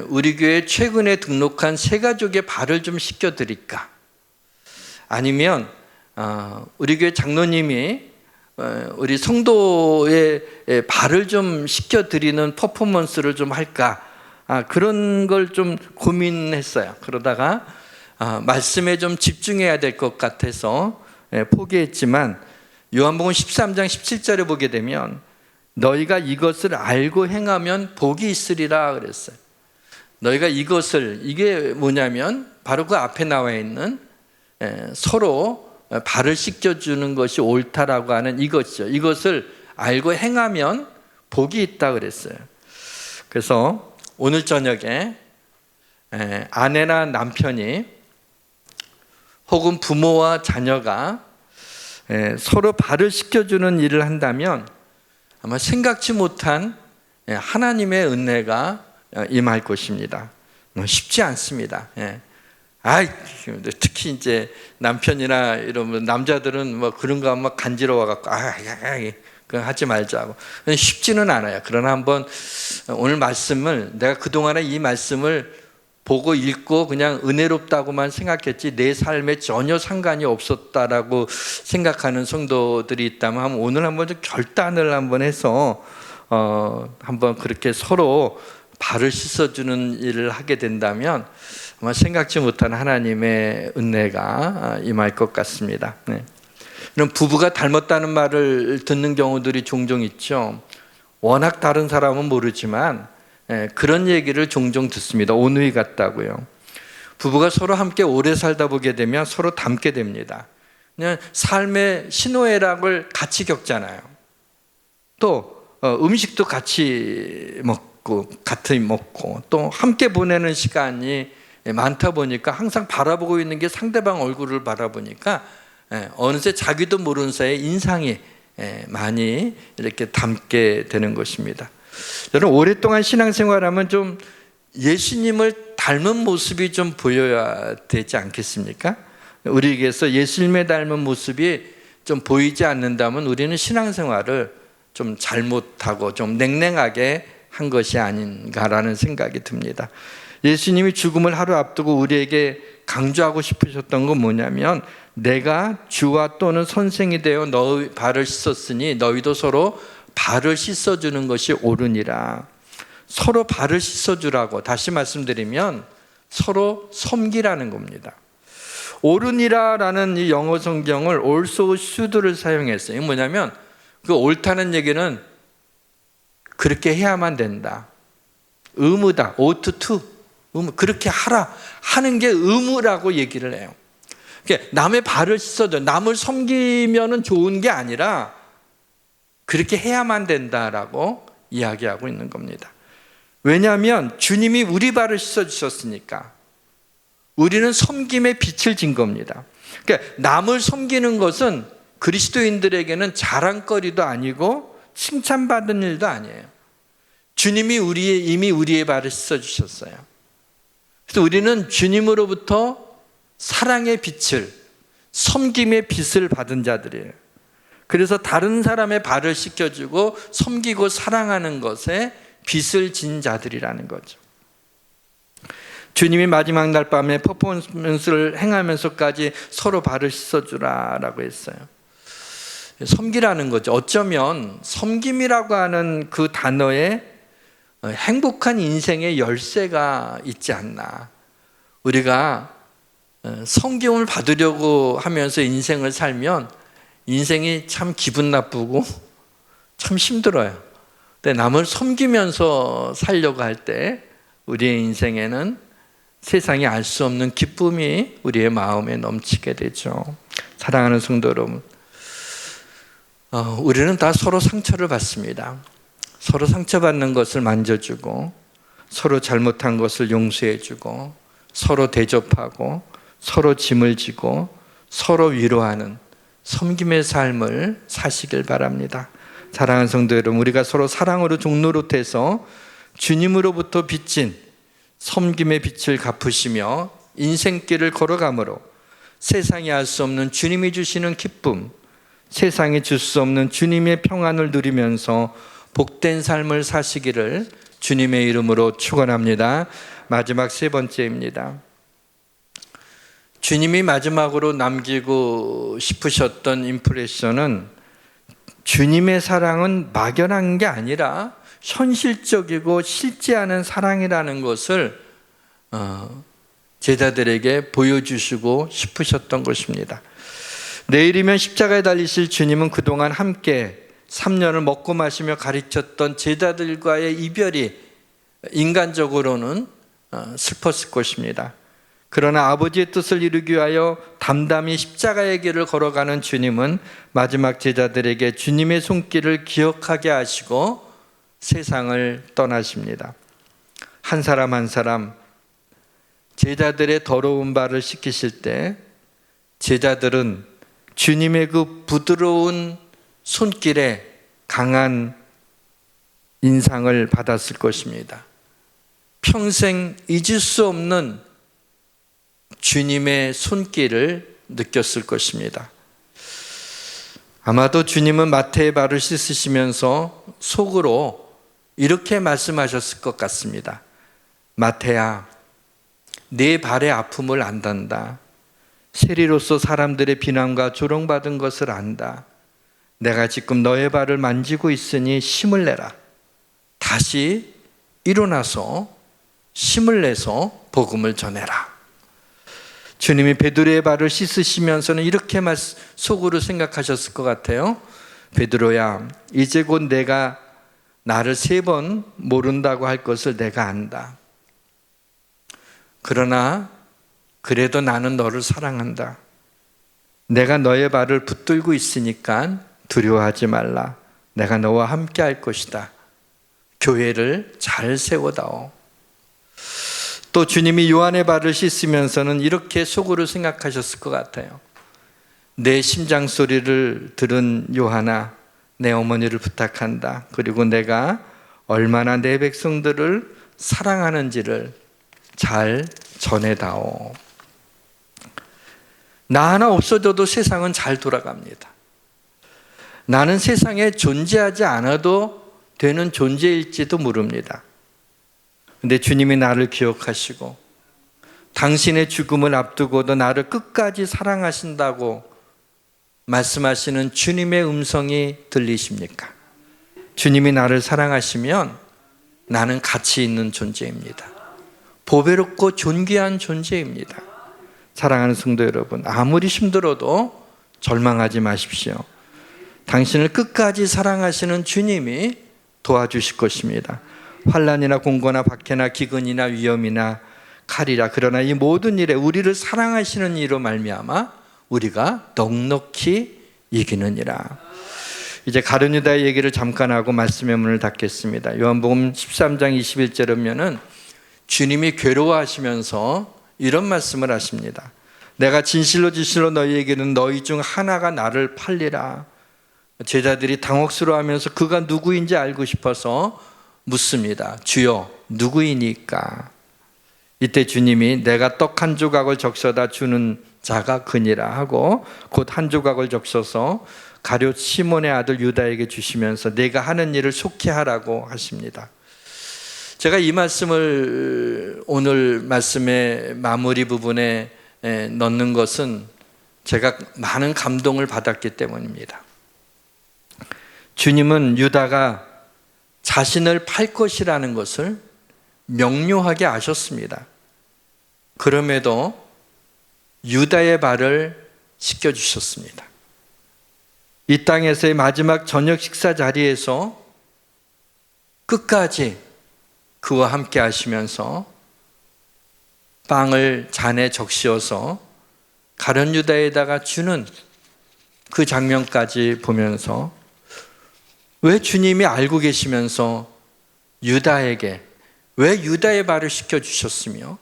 우리 교회 최근에 등록한 새 가족의 발을 좀 씻겨드릴까, 아니면 우리 교회 장로님이 우리 성도의 발을 좀 씻겨드리는 퍼포먼스를 좀 할까, 그런 걸 좀 고민했어요. 그러다가 말씀에 좀 집중해야 될 것 같아서 포기했지만 요한복음 13장 17절에 보게 되면 너희가 이것을 알고 행하면 복이 있으리라 그랬어요. 너희가 이게 뭐냐면 바로 그 앞에 나와 있는 서로 발을 씻겨주는 것이 옳다라고 하는 이것이죠. 이것을 알고 행하면 복이 있다 그랬어요. 그래서 오늘 저녁에 아내나 남편이 혹은 부모와 자녀가 서로 발을 씻겨주는 일을 한다면 아마 생각지 못한 하나님의 은혜가 임할 것입니다. 쉽지 않습니다. 특히 이제 남편이나 이런 남자들은 뭐 그런 거 하면 간지러워갖고 그건 하지 말자고. 쉽지는 않아요. 그러나 한번 오늘 말씀을 내가 그동안에 이 말씀을 보고 읽고 그냥 은혜롭다고만 생각했지 내 삶에 전혀 상관이 없었다라고 생각하는 성도들이 있다면 오늘 한번 좀 결단을 한번 해서 한번 그렇게 서로 발을 씻어주는 일을 하게 된다면 아마 생각지 못한 하나님의 은혜가 임할 것 같습니다. 이런 부부가 닮았다는 말을 듣는 경우들이 종종 있죠. 워낙 다른 사람은 모르지만 그런 얘기를 종종 듣습니다. 오누이 같다고요. 부부가 서로 함께 오래 살다 보게 되면 서로 닮게 됩니다. 그냥 삶의 희노애락을 같이 겪잖아요. 또 음식도 같이 먹고 또 함께 보내는 시간이 많다 보니까 항상 바라보고 있는 게 상대방 얼굴을 바라보니까 어느새 자기도 모르는 사이에 인상이 많이 이렇게 담게 되는 것입니다. 저는 오랫동안 신앙생활하면 좀 예수님을 닮은 모습이 좀 보여야 되지 않겠습니까? 우리에게서 예수님의 닮은 모습이 좀 보이지 않는다면 우리는 신앙생활을 좀 잘못하고 좀 냉랭하게 한 것이 아닌가라는 생각이 듭니다. 예수님이 죽음을 하루 앞두고 우리에게 강조하고 싶으셨던 건 뭐냐면, 내가 주와 또는 선생이 되어 너희 발을 씻었으니 너희도 서로 발을 씻어주는 것이 옳으니라. 서로 발을 씻어주라고, 다시 말씀드리면 서로 섬기라는 겁니다. 옳으니라라는 이 영어 성경을 also should를 사용했어요. 이게 뭐냐면 그 옳다는 얘기는 그렇게 해야만 된다, 의무다, ought to, 의무, 그렇게 하라 하는 게 의무라고 얘기를 해요. 그러니까 남의 발을 씻어줘, 남을 섬기면 좋은 게 아니라 그렇게 해야만 된다라고 이야기하고 있는 겁니다. 왜냐하면 주님이 우리 발을 씻어주셨으니까 우리는 섬김의 빛을 진 겁니다. 그러니까 남을 섬기는 것은 그리스도인들에게는 자랑거리도 아니고 칭찬받은 일도 아니에요. 주님이 이미 우리의 발을 씻어주셨어요. 그래서 우리는 주님으로부터 사랑의 빛을, 섬김의 빛을 받은 자들이에요. 그래서 다른 사람의 발을 씻겨주고 섬기고 사랑하는 것에 빛을 진 자들이라는 거죠. 주님이 마지막 날 밤에 퍼포먼스를 행하면서까지 서로 발을 씻어주라라고 했어요. 섬기라는 거죠. 어쩌면 섬김이라고 하는 그 단어에 행복한 인생의 열쇠가 있지 않나. 우리가 섬김을 받으려고 하면서 인생을 살면 인생이 참 기분 나쁘고 참 힘들어요. 근데 남을 섬기면서 살려고 할 때 우리의 인생에는 세상이 알 수 없는 기쁨이 우리의 마음에 넘치게 되죠. 사랑하는 성도 여러분, 우리는 다 서로 상처를 받습니다. 서로 상처받는 것을 만져주고, 서로 잘못한 것을 용서해주고, 서로 대접하고, 서로 짐을 지고, 서로 위로하는 섬김의 삶을 사시길 바랍니다. 사랑하는 성도 여러분, 우리가 서로 사랑으로 종노릇해서 주님으로부터 빚진 섬김의 빛을 갚으시며 인생길을 걸어가므로 세상이 알 수 없는 주님이 주시는 기쁨, 세상이 줄 수 없는 주님의 평안을 누리면서 복된 삶을 사시기를 주님의 이름으로 축원합니다. 마지막 세 번째입니다. 주님이 마지막으로 남기고 싶으셨던 임프레션은 주님의 사랑은 막연한 게 아니라 현실적이고 실제하는 사랑이라는 것을 제자들에게 보여주시고 싶으셨던 것입니다. 내일이면 십자가에 달리실 주님은 그동안 함께 3년을 먹고 마시며 가르쳤던 제자들과의 이별이 인간적으로는 슬펐을 것입니다. 그러나 아버지의 뜻을 이루기 위하여 담담히 십자가의 길을 걸어가는 주님은 마지막 제자들에게 주님의 손길을 기억하게 하시고 세상을 떠나십니다. 한 사람 한 사람 제자들의 더러운 발을 씻기실 때 제자들은 주님의 그 부드러운 손길에 강한 인상을 받았을 것입니다. 평생 잊을 수 없는 주님의 손길을 느꼈을 것입니다. 아마도 주님은 마태의 발을 씻으시면서 속으로 이렇게 말씀하셨을 것 같습니다. 마태야, 네 발의 아픔을 안단다. 세리로서 사람들의 비난과 조롱받은 것을 안다. 내가 지금 너의 발을 만지고 있으니 힘을 내라. 다시 일어나서 힘을 내서 복음을 전해라. 주님이 베드로의 발을 씻으시면서는 이렇게 속으로 생각하셨을 것 같아요. 베드로야, 이제 곧 내가 나를 3번 모른다고 할 것을 내가 안다. 그러나 그래도 나는 너를 사랑한다. 내가 너의 발을 붙들고 있으니까 두려워하지 말라. 내가 너와 함께 할 것이다. 교회를 잘 세워다오. 또 주님이 요한의 발을 씻으면서는 이렇게 속으로 생각하셨을 것 같아요. 내 심장 소리를 들은 요한아, 내 어머니를 부탁한다. 그리고 내가 얼마나 내 백성들을 사랑하는지를 잘 전해다오. 나 하나 없어져도 세상은 잘 돌아갑니다. 나는 세상에 존재하지 않아도 되는 존재일지도 모릅니다. 근데 주님이 나를 기억하시고 당신의 죽음을 앞두고도 나를 끝까지 사랑하신다고 말씀하시는 주님의 음성이 들리십니까? 주님이 나를 사랑하시면 나는 가치 있는 존재입니다. 보배롭고 존귀한 존재입니다. 사랑하는 성도 여러분, 아무리 힘들어도 절망하지 마십시오. 당신을 끝까지 사랑하시는 주님이 도와주실 것입니다. 환난이나 공고나 박해나 기근이나 위험이나 칼이라, 그러나 이 모든 일에 우리를 사랑하시는 이로 말미암아 우리가 넉넉히 이기느니라. 이제 가룟 유다의 얘기를 잠깐 하고 말씀의 문을 닫겠습니다. 요한복음 13장 21절에 보면은 주님이 괴로워하시면서 이런 말씀을 하십니다. 내가 진실로 진실로 너희에게는 너희 중 하나가 나를 팔리라. 제자들이 당혹스러워하면서 그가 누구인지 알고 싶어서 묻습니다. 주여, 누구이니까? 이때 주님이 내가 떡 한 조각을 적셔다 주는 자가 그니라 하고 곧 한 조각을 적셔서 가룟 시몬의 아들 유다에게 주시면서 내가 하는 일을 속히 하라고 하십니다. 제가 이 말씀을 오늘 말씀의 마무리 부분에 넣는 것은 제가 많은 감동을 받았기 때문입니다. 주님은 유다가 자신을 팔 것이라는 것을 명료하게 아셨습니다. 그럼에도 유다의 발을 씻겨주셨습니다. 이 땅에서의 마지막 저녁 식사 자리에서 끝까지 그와 함께 하시면서 빵을 잔에 적시어서 가룟 유다에다가 주는 그 장면까지 보면서 왜 주님이 알고 계시면서 유다에게, 왜 유다의 발을 씻겨주셨으며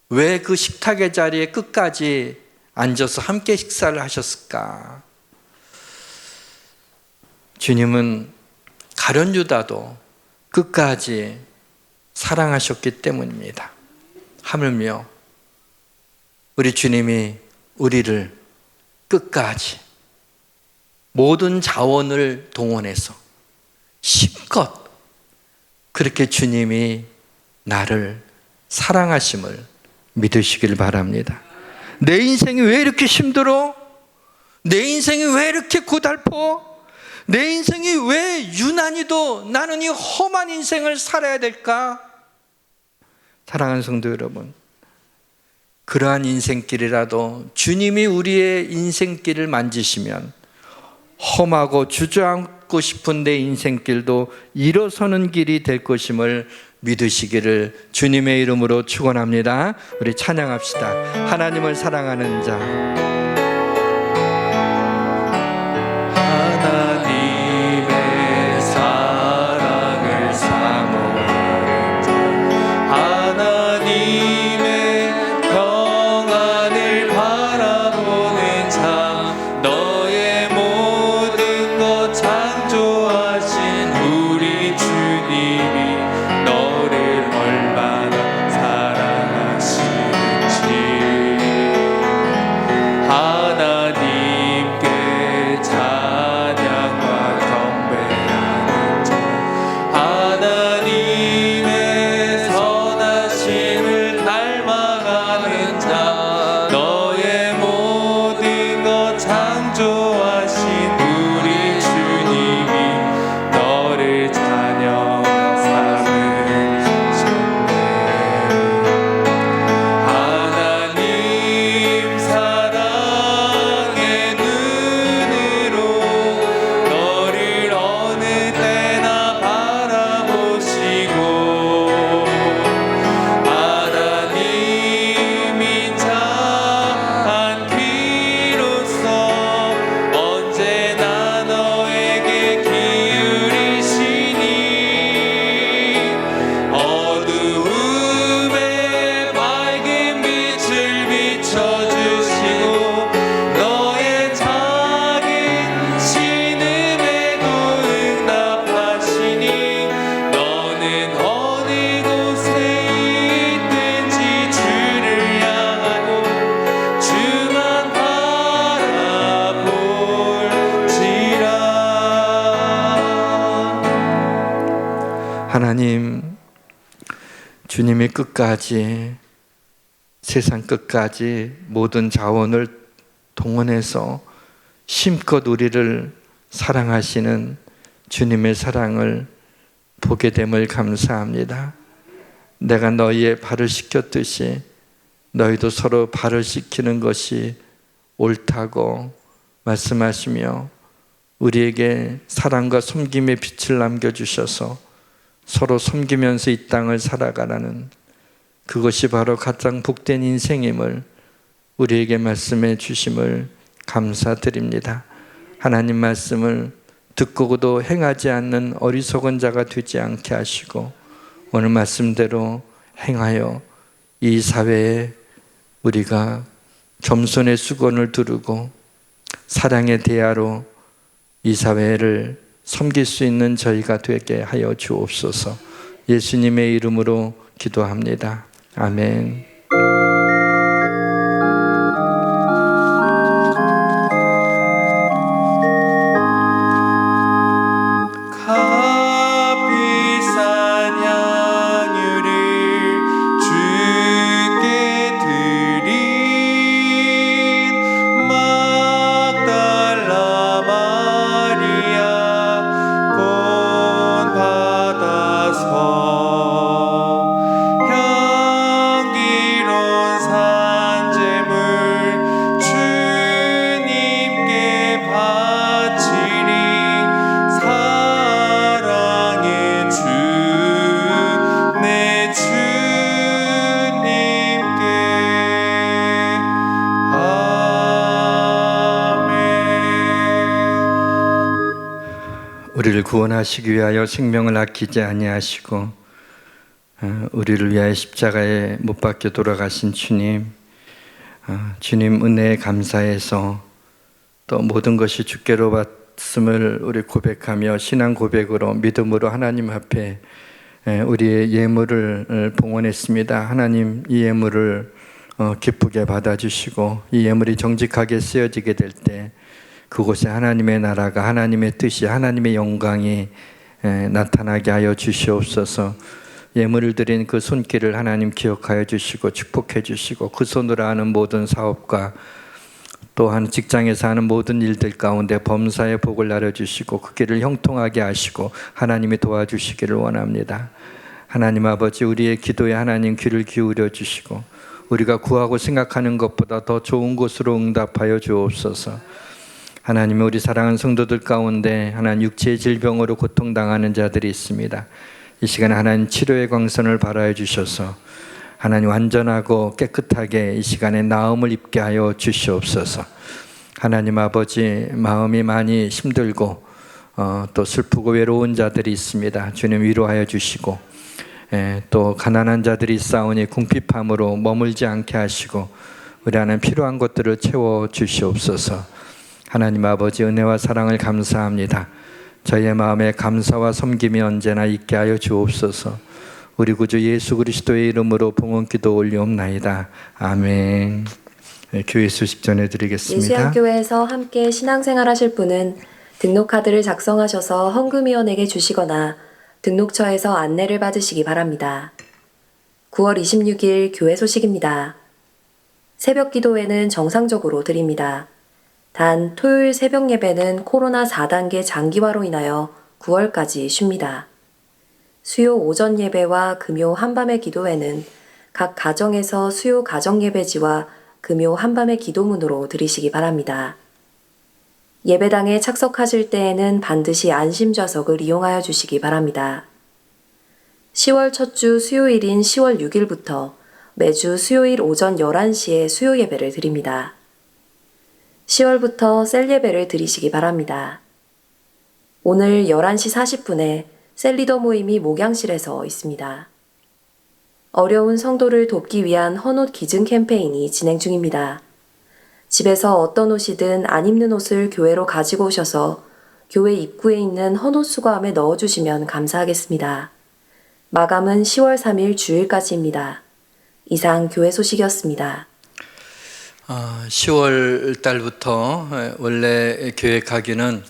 왜 그 식탁의 자리에 끝까지 앉아서 함께 식사를 하셨을까? 주님은 가룟 유다도 끝까지 사랑하셨기 때문입니다. 하물며 우리 주님이 우리를 끝까지 모든 자원을 동원해서 힘껏 그렇게 주님이 나를 사랑하심을 믿으시길 바랍니다. 내 인생이 왜 이렇게 힘들어? 내 인생이 왜 이렇게 고달퍼? 내 인생이 왜 유난히도 나는 이 험한 인생을 살아야 될까? 사랑하는 성도 여러분, 그러한 인생길이라도 주님이 우리의 인생길을 만지시면 험하고 주저앉고 싶은 내 인생길도 일어서는 길이 될 것임을 믿으시기를 주님의 이름으로 축원합니다. 우리 찬양합시다. 하나님을 사랑하는 자, 하나님의 사랑을 사모하는 자, 하나님의 평안을 바라보는 자, 너의 모든 것 창조하신 우리 주님이 너를 얼마나 사랑하시는지, 삶의 끝까지, 세상 끝까지 모든 자원을 동원해서 힘껏 우리를 사랑하시는 주님의 사랑을 보게 됨을 감사합니다. 내가 너희의 발을 씻겼듯이 너희도 서로 발을 씻기는 것이 옳다고 말씀하시며 우리에게 사랑과 섬김의 빛을 남겨주셔서 서로 섬기면서 이 땅을 살아가라는, 그것이 바로 가장 복된 인생임을 우리에게 말씀해 주심을 감사드립니다. 하나님 말씀을 듣고도 행하지 않는 어리석은 자가 되지 않게 하시고 오늘 말씀대로 행하여 이 사회에 우리가 겸손의 수건을 두르고 사랑의 대야로 이 사회를 섬길 수 있는 저희가 되게 하여 주옵소서. 예수님의 이름으로 기도합니다. 아멘. 값비싼 양유를 주께 드린 막달라 마리아 본받아서 향기로운 산재물 주님께 바치리. 사랑의 주 내 주님께 아멘. 우리를 구원하시기 위하여 생명을 아끼지 아니하시고 우리를 위하여 십자가에 못 박혀 돌아가신 주님, 주님 은혜에 감사해서 또 모든 것이 주께로 받음을 우리 고백하며 신앙 고백으로 믿음으로 하나님 앞에 우리의 예물을 봉헌했습니다. 하나님, 이 예물을 기쁘게 받아주시고 이 예물이 정직하게 쓰여지게 될 때 그곳에 하나님의 나라가, 하나님의 뜻이, 하나님의 영광이 나타나게 하여 주시옵소서. 예물을 드린 그 손길을 하나님 기억하여 주시고 축복해 주시고 그 손으로 하는 모든 사업과 또한 직장에서 하는 모든 일들 가운데 범사의 복을 나눠주시고 그 길을 형통하게 하시고 하나님이 도와주시기를 원합니다. 하나님 아버지, 우리의 기도에 하나님 귀를 기울여 주시고 우리가 구하고 생각하는 것보다 더 좋은 곳으로 응답하여 주옵소서. 하나님, 우리 사랑하는 성도들 가운데 하나님 육체의 질병으로 고통당하는 자들이 있습니다. 이 시간에 하나님 치료의 광선을 발하여 주셔서 하나님 완전하고 깨끗하게 이 시간에 나음을 입게 하여 주시옵소서. 하나님 아버지, 마음이 많이 힘들고 또 슬프고 외로운 자들이 있습니다. 주님 위로하여 주시고 또 가난한 자들이 싸우니 궁핍함으로 머물지 않게 하시고 우리 안에 필요한 것들을 채워 주시옵소서. 하나님 아버지, 은혜와 사랑을 감사합니다. 저희의 마음에 감사와 섬김이 언제나 있게 하여 주옵소서. 우리 구주 예수 그리스도의 이름으로 봉헌기도 올리옵나이다. 아멘. 교회 소식 전해드리겠습니다. 예수양교회에서 함께 신앙생활 하실 분은 등록카드를 작성하셔서 헌금위원에게 주시거나 등록처에서 안내를 받으시기 바랍니다. 9월 26일 교회 소식입니다. 새벽 기도회는 정상적으로 드립니다. 단 토요일 새벽 예배는 코로나 4단계 장기화로 인하여 9월까지 쉽니다. 수요 오전 예배와 금요 한밤의 기도회는 각 가정에서 수요 가정 예배지와 금요 한밤의 기도문으로 드리시기 바랍니다. 예배당에 착석하실 때에는 반드시 안심좌석을 이용하여 주시기 바랍니다. 10월 첫 주 수요일인 10월 6일부터 매주 수요일 오전 11시에 수요 예배를 드립니다. 10월부터 셀 예배를 드리시기 바랍니다. 오늘 11시 40분에 셀리더 모임이 목양실에서 있습니다. 어려운 성도를 돕기 위한 헌옷 기증 캠페인이 진행 중입니다. 집에서 어떤 옷이든 안 입는 옷을 교회로 가지고 오셔서 교회 입구에 있는 헌옷 수거함에 넣어주시면 감사하겠습니다. 마감은 10월 3일 주일까지입니다. 이상 교회 소식이었습니다. 10월 달부터 원래 교회 가기는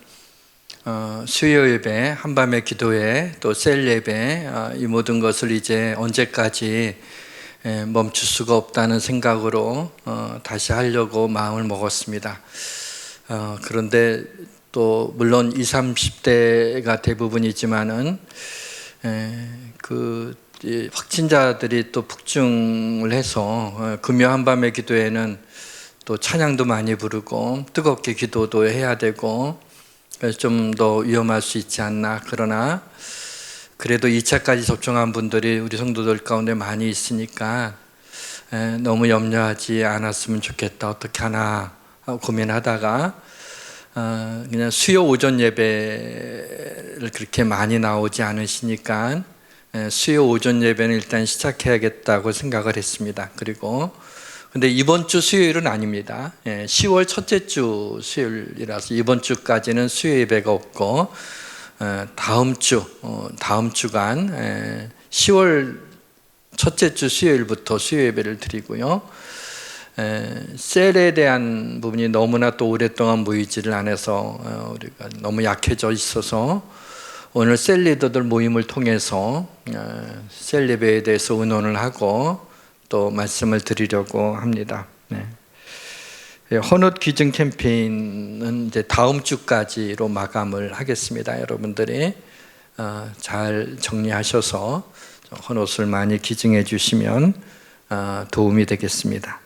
수요 예배, 한밤의 기도회, 또 셀 예배, 이 모든 것을 이제 언제까지 멈출 수가 없다는 생각으로 다시 하려고 마음을 먹었습니다. 그런데 또 물론 20, 30대가 대부분이지만은 확진자들이 또 폭증을 해서 금요 한밤의 기도회는 또 찬양도 많이 부르고 뜨겁게 기도도 해야 되고 좀 더 위험할 수 있지 않나. 그러나 그래도 2차까지 접종한 분들이 우리 성도들 가운데 많이 있으니까 너무 염려하지 않았으면 좋겠다. 어떻게 하나 고민하다가 그냥 수요 오전 예배를 그렇게 많이 나오지 않으시니까 수요 오전 예배는 일단 시작해야겠다고 생각을 했습니다. 그리고 근데 이번 주 수요일은 아닙니다. 10월 첫째 주 수요일이라서 이번 주까지는 수요 예배가 없고 다음 주간 10월 첫째 주 수요일부터 수요 예배를 드리고요. 셀에 대한 부분이 너무나 또 오랫동안 모이지를 않아서 우리가 너무 약해져 있어서 오늘 셀 리더들 모임을 통해서 셀 예배에 대해서 의논을 하고 또 말씀을 드리려고 합니다. 헌옷 기증 캠페인은 이제 다음 주까지로 마감을 하겠습니다. 여러분들이 잘 정리하셔서 헌옷을 많이 기증해 주시면 도움이 되겠습니다.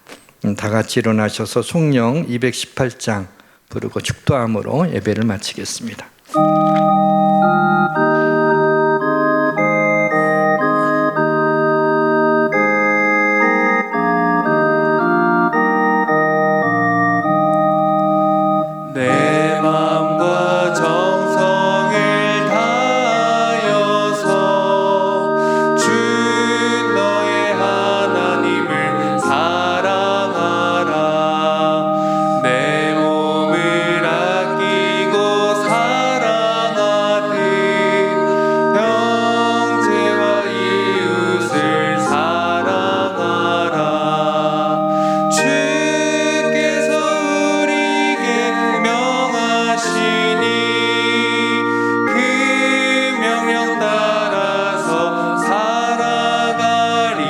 다 같이 일어나셔서 송령 218장 부르고 축도함으로 예배를 마치겠습니다. 내 맘과 정성을 다하여서 주 너의 하나님을 사랑하라. 내 몸을 아끼고 사랑하듯 형제와 이웃을 사랑하라. 주께서 우리에게 명하시니 그 명령 따라서 살아가리.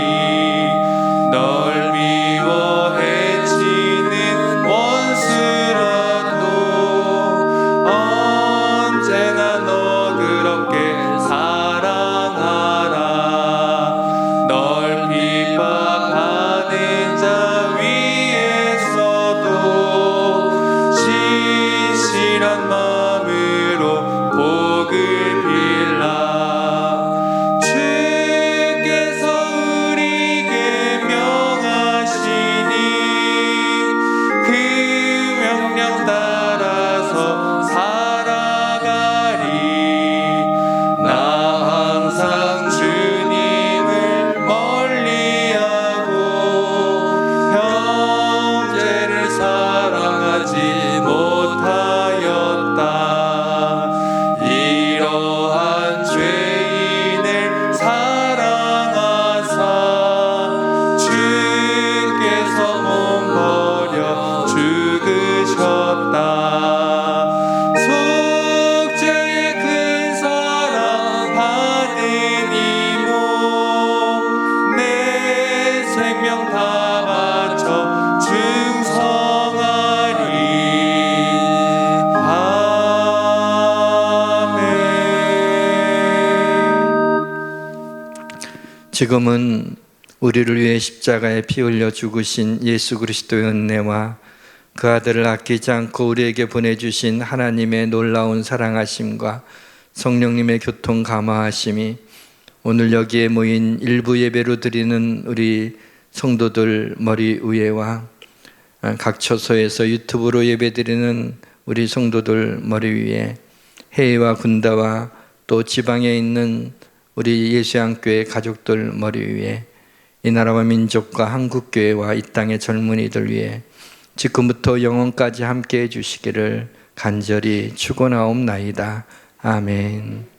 널 미워 해치는 원수라도 언제나 너그럽게 사랑하라. 널 핍박하는 자 위에서도 신실한 마음으로 복을 빌라. 주께서 우리에게 명하시니 그 명령 따라서 살아가리. 나 항상 주님을 멀리하고 형제를 사랑하지 못하였다. 이러한 죄인을 사랑하사 주께서 몸 버려 죽으셨다. 속죄의 큰 사랑 받은 이 몸 내 생명 다 바쳐 충성하리. 아멘. 지금은 우리를 위해 십자가에 피 흘려 죽으신 예수 그리스도의 은혜와 그 아들을 아끼지 않고 우리에게 보내주신 하나님의 놀라운 사랑하심과 성령님의 교통 감화하심이 오늘 여기에 모인 일부 예배로 드리는 우리 성도들 머리 위에와 각 처소에서 유튜브로 예배 드리는 우리 성도들 머리 위에, 해외와 군다와 또 지방에 있는 우리 예수양교회 가족들 머리 위에, 이 나라와 민족과 한국교회와 이 땅의 젊은이들 위해 지금부터 영원까지 함께해 주시기를 간절히 축원하옵나이다. 아멘.